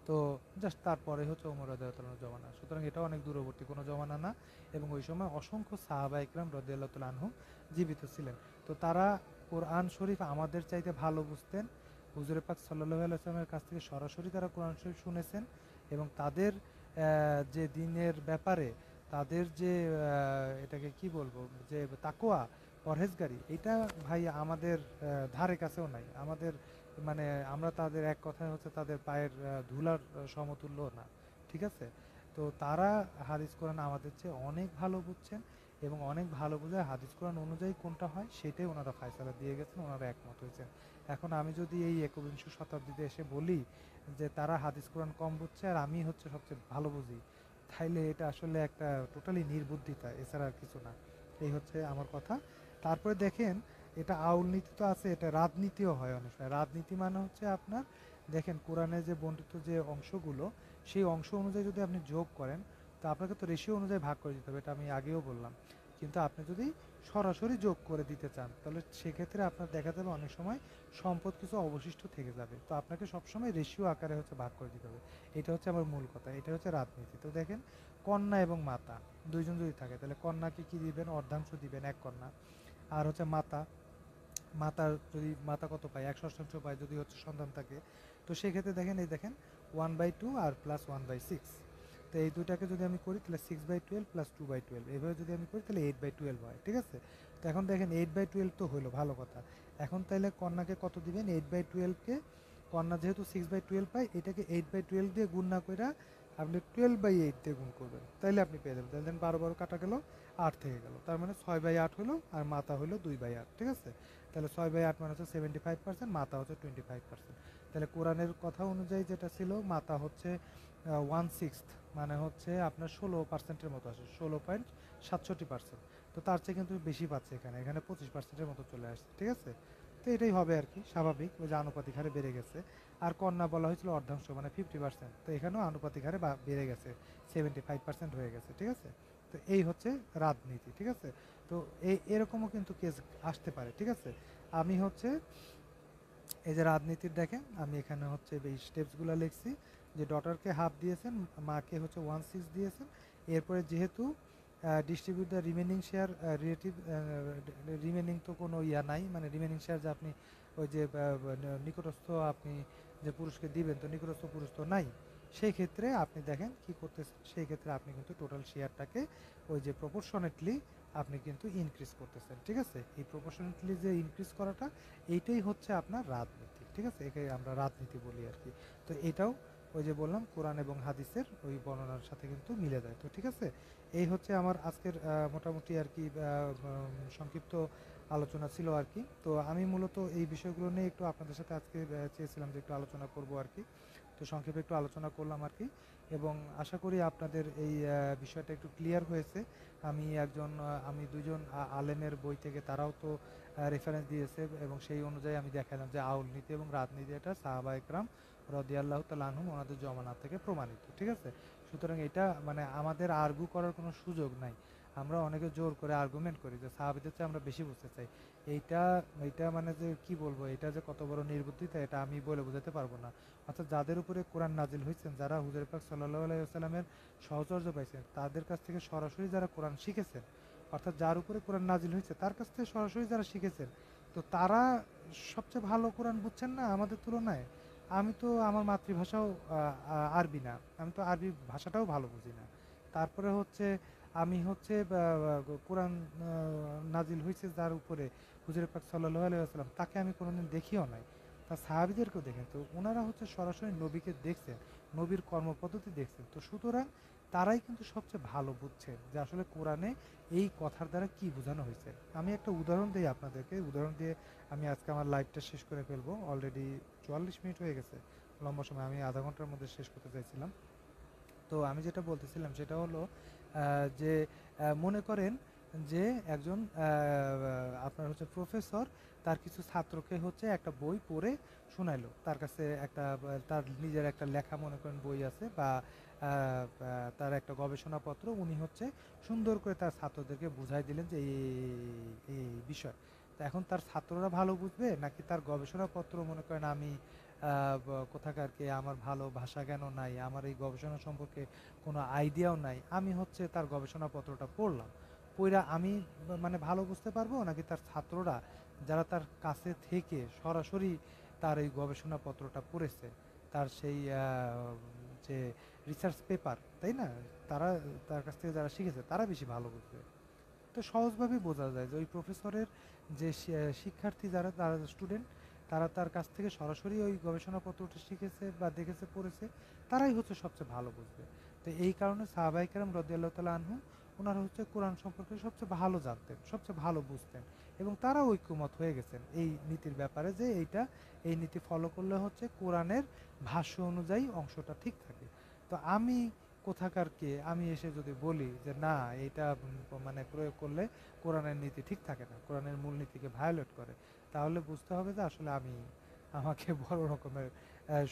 তো জাস্ট তারপরে হচ্ছে ওমর রাদিয়াল্লাহু জমানা, সুতরাং এটা অনেক দূরবর্তী কোনো জমানা না। এবং ওই সময় অসংখ্য সাহাবা ইকরাম রাদিয়াল্লাহু তাআলা আনহুম জীবিত ছিলেন। তো তারা কোরআন শরীফ আমাদের চাইতে ভালো বুঝতেন। হুজুর পাক সাল্লাল্লাহু আলাইহি ওয়াসাল্লামের কাছ থেকে সরাসরি তারা কোরআন শরীফ শুনেছেন। এবং তাদের যে দিনের ব্যাপারে তাদের যে এটাকে কি বলবো, যে তাকওয়া, পরহেজগারি, এটা ভাই আমাদের ধারে কাছেও নাই। আমাদের মানে আমরা তাদের এক কথায় হচ্ছে তাদের পায়ের ধুলার সমতুল্য না, ঠিক আছে। তো তারা হাদিস কোরআন আমাদের চেয়ে অনেক ভালো বুঝছেন এবং অনেক ভালো বুঝে হাদিস কোরআন অনুযায়ী কোনটা হয় সেটাই ওনারা ফায়সালা দিয়ে গেছেন, ওনারা একমত হয়েছেন। এখন আমি যদি এই একবিংশ শতাব্দীতে এসে বলি যে তারা হাদিস কোরআন কম বুঝছে আর আমি হচ্ছে সবচেয়ে ভালো বুঝি, তাইলে এটা আসলে একটা টোটালি নির্বুদ্ধিতা, এছাড়া আর কিছু না। এই হচ্ছে আমার কথা। তারপরে দেখেন, এটা আউল নীতি তো আছে, এটা রাজনীতিও হয় অনেক সময়। রাজনীতি মানে হচ্ছে আপনার দেখেন কোরআনে যে বর্ণিত যে অংশগুলো, সেই অংশ অনুযায়ী যদি আপনি যোগ করেন, তো আপনাকে তো রেশিও অনুযায়ী ভাগ করে দিতে হবে, এটা আমি আগেও বললাম। কিন্তু আপনি যদি সরাসরি যোগ করে দিতে চান তাহলে সেক্ষেত্রে আপনার দেখা যাবে অনেক সময় সম্পদ কিছু অবশিষ্ট থেকে যাবে। তো আপনাকে সবসময় রেশিও আকারে হচ্ছে ভাগ করে দিতে হবে। এটা হচ্ছে আমার মূল কথা, এটা হচ্ছে রাজনীতি। তো দেখেন, কন্যা এবং মাতা দুইজন যদি থাকে তাহলে কন্যাকে কি দিবেন, অর্ধাংশ দিবেন, এক কন্যা। আর হচ্ছে মাতা, মাতার যদি মাতা কত পায়, 1/8 পায় যদি হচ্ছে সন্তান থাকে। তো সেক্ষেত্রে দেখেন, এই দেখেন 1/2 আর প্লাস 1/6। তো এই দুটাকে যদি আমি করি তাহলে 6/12 প্লাস 2/12, এইভাবে যদি আমি করি তাহলে 8/12 হয়, ঠিক আছে। তো এখন দেখেন 8/12 তো হইলো, ভালো কথা। এখন তাহলে কন্যাকে কত দিবেন, 8/12কে, কন্যা যেহেতু 6/12 পায়, এটাকে 8/12 দিয়ে গুণ না করে আপনি 12/8 দিয়ে গুণ করবেন, তাইলে আপনি পেয়ে যাবেন। তাহলে 12 কাটা গেল, 8 থেকে গেল, তার মানে 6/8 হলো, আর মাতা হলো 2/8, ঠিক আছে। তাহলে 6/8 মানে হচ্ছে 75%, মাতা হচ্ছে 25%। তাহলে কোরআনের কথা অনুযায়ী যেটা ছিল, মাতা হচ্ছে 1/6, মানে হচ্ছে আপনার 16%-এর মতো আসে, 16.67%। তো তার চেয়ে কিন্তু বেশি পাচ্ছে, এখানে এখানে 25%-এর মতো চলে আসছে, ঠিক আছে। তো এটাই হবে আর কি, স্বাভাবিক, ওই যে আনুপাতিক হারে বেড়ে গেছে। আর কন্যা বলা হয়েছিল অর্ধাংশ মানে 50%, তো এখানেও আনুপাতিক হারে বেড়ে গেছে, 75% হয়ে গেছে, ঠিক আছে। তো এই হচ্ছে রাজনীতি, ঠিক আছে। তো এরকমও কিন্তু কেস আসতে পারে, ঠিক আছে। আমি হচ্ছে এই যে রাজনীতির দেখেন, আমি এখানে হচ্ছে এই স্টেপসগুলো লিখছি, যে ডটারকে হাফ দিয়েছেন, মাকে হচ্ছে 1/6 দিয়েছেন। এরপরে যেহেতু distribute the remaining share, relative remaining তো কোনো ইয়া নাই, মানে রিমেনিং শেয়ার যে আপনি ওই যে নিকটস্থ আপনি যে পুরুষকে দিবেন, তো নিকটস্থ পুরুষ তো নাই, সেই ক্ষেত্রে আপনি দেখেন কি করতেছেন, সেই ক্ষেত্রে আপনি কিন্তু টোটাল শেয়ারটাকে ওই যে প্রপোর্শনেটলি আপনি কিন্তু ইনক্রিজ করতেছেন, ঠিক আছে। এই প্রপোর্শনেটলি যে ইনক্রিজ করাটা, এইটাই হচ্ছে আপনার রাজনীতি, ঠিক আছে, একে আমরা রাজনীতি বলি আর কি। তো এটাও ওই যে বললাম কোরআন এবং হাদিসের ওই বর্ণনার সাথে কিন্তু মিলে যায়। তো ঠিক আছে, এই হচ্ছে আমার আজকের মোটামুটি আর কি সংক্ষিপ্ত আলোচনা ছিল আর কি। তো আমি মূলত এই বিষয়গুলো নিয়ে একটু আপনাদের সাথে আজকে চেয়েছিলাম যে একটু আলোচনা করব আর কি। তো সংক্ষেপে একটু আলোচনা করলাম আর কি, এবং আশা করি আপনাদের এই বিষয়টা একটু ক্লিয়ার হয়েছে। আমি দুইজন আলেমের বই থেকে তারাও তো রেফারেন্স দিয়েছে, এবং সেই অনুযায়ী আমি দেখালাম যে আউল নীতি এবং রাজনীতি এটা সাহাবা একরাম রাদিয়াল্লাহু তাআলা আনহুম ওনাদের জমানা থেকে প্রমাণিত, ঠিক আছে। সুতরাং এটা মানে আমাদের আর্গু করার কোনো সুযোগ নাই। আমরা অনেকে জোর করে আর্গুমেন্ট করি যে সাহাবীদের চেয়ে আমরা বেশি বুঝতে চাই। এইটা এইটা মানে যে কি বলবো, এটা যে কত বড় নির্বুদ্ধিতা এটা আমি বলে বোঝাতে পারবো না। অর্থাৎ যাদের উপরে কোরআন নাজিল হয়েছেন, যারা হুজুর পাক সাল্লাল্লাহু আলাইহি ওয়াসাল্লামের সহচর্য পাইছেন, তাদের কাছ থেকে সরাসরি যারা কোরআন শিখেছেন, অর্থাৎ যার উপরে কোরআন নাজিল হয়েছে তার কাছ থেকে সরাসরি যারা শিখেছেন, তো তারা সবচেয়ে ভালো কোরআন বুঝছেন না আমাদের তুলনায়। আমি তো আমার মাতৃভাষাও আরবি না, আমি তো আরবি ভাষাটাও ভালো বুঝি না। তারপরে হচ্ছে আমি হচ্ছে কোরআন নাজিল হয়েছে যার উপরে, হুজুর পাক সাল্লাল্লাহু আলাইহি ওয়াসাল্লাম, তাকে আমি কোনোদিন দেখিও নাই। তা সাহাবীদেরকেও দেখেন, তো ওনারা হচ্ছে সরাসরি নবীকে দেখছেন, নবীর কর্মপদ্ধতি দেখছেন। তো সুতরাং তারাই কিন্তু সবচেয়ে ভালো বুঝছেন যে আসলে কোরআনে এই কথার দ্বারা কি বোঝানো হয়েছে। আমি একটা উদাহরণ দিই আপনাদেরকে, উদাহরণ দিয়ে আমি আজকে আমার লাইভটা শেষ করে ফেলবো, অলরেডি 44 মিনিট হয়ে গেছে। লম্বা সময়, আমি আধা ঘন্টার মধ্যে শেষ করতে চাইছিলাম। তো আমি যেটা বলতেছিলাম সেটা হলো যে মনে করেন যে একজন আপনার হচ্ছে প্রফেসর তার কিছু ছাত্রকে হচ্ছে একটা বই পড়ে শোনাইলো, তার কাছে একটা তার নিজের একটা লেখা মনে করেন বই আছে বা তার একটা গবেষণাপত্র, উনি হচ্ছে সুন্দর করে তার ছাত্রদেরকে বুঝাই দিলেন যে এই বিষয়। তো এখন তার ছাত্ররা ভালো বুঝবে নাকি তার গবেষণাপত্র, মনে করেন আমি কোথাকার কে, আমার ভালো ভাষা জ্ঞানও নাই, আমার এই গবেষণা সম্পর্কে কোনো আইডিয়াও নাই, আমি হচ্ছে তার গবেষণাপত্রটা পড়লাম, পড়া আমি মানে ভালো বুঝতে পারবো, নাকি তার ছাত্ররা যারা তার কাছে থেকে সরাসরি তার এই গবেষণাপত্রটা পড়েছে, তার সেই যে রিসার্চ পেপার, তাই না, তারা তার কাছ থেকে যারা শিখেছে তারা বেশি ভালো বুঝবে। তো সহজভাবেই বোঝা যায় যে ওই প্রফেসরের যে শিক্ষার্থী যারা, তারা স্টুডেন্ট, তারা তার কাছ থেকে সরাসরি ওই গবেষণাপত্রটা শিখেছে বা দেখেছে পড়েছে, তারাই হচ্ছে সবচেয়ে ভালো বুঝবে। তো এই কারণে সাহাবায়ে কেরাম রাদিয়াল্লাহু তাআলা আনহুম ওনারা হচ্ছে কোরআন সম্পর্কে সবচেয়ে ভালো জানতেন, সবচেয়ে ভালো বুঝতেন, এবং তারা ঐক্যমত হয়ে গেছেন এই নীতির ব্যাপারে যে এইটা, এই নীতি ফলো করলে হচ্ছে কোরআনের ভাষ্য অনুযায়ী অংশটা ঠিক থাকে। তো আমি কোথাকার কে, আমি এসে যদি বলি যে না এইটা মানে প্রয়োগ করলে কোরআনের নীতি ঠিক থাকে না, কোরআনের মূল নীতিকে ভায়োলেট করে, তাহলে বুঝতে হবে যে আসলে আমি, আমাকে বড় রকমের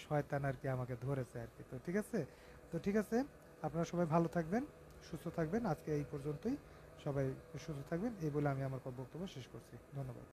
শয়তান আর কি আমাকে ধরেছে আর কি। তো ঠিক আছে, তো ঠিক আছে, আপনারা সবাই ভালো থাকবেন, সুস্থ থাকবেন, আজকে এই পর্যন্তই, সবাই সুস্থ থাকবেন এই বলে আমি আমার বক্তব্য শেষ করছি। ধন্যবাদ।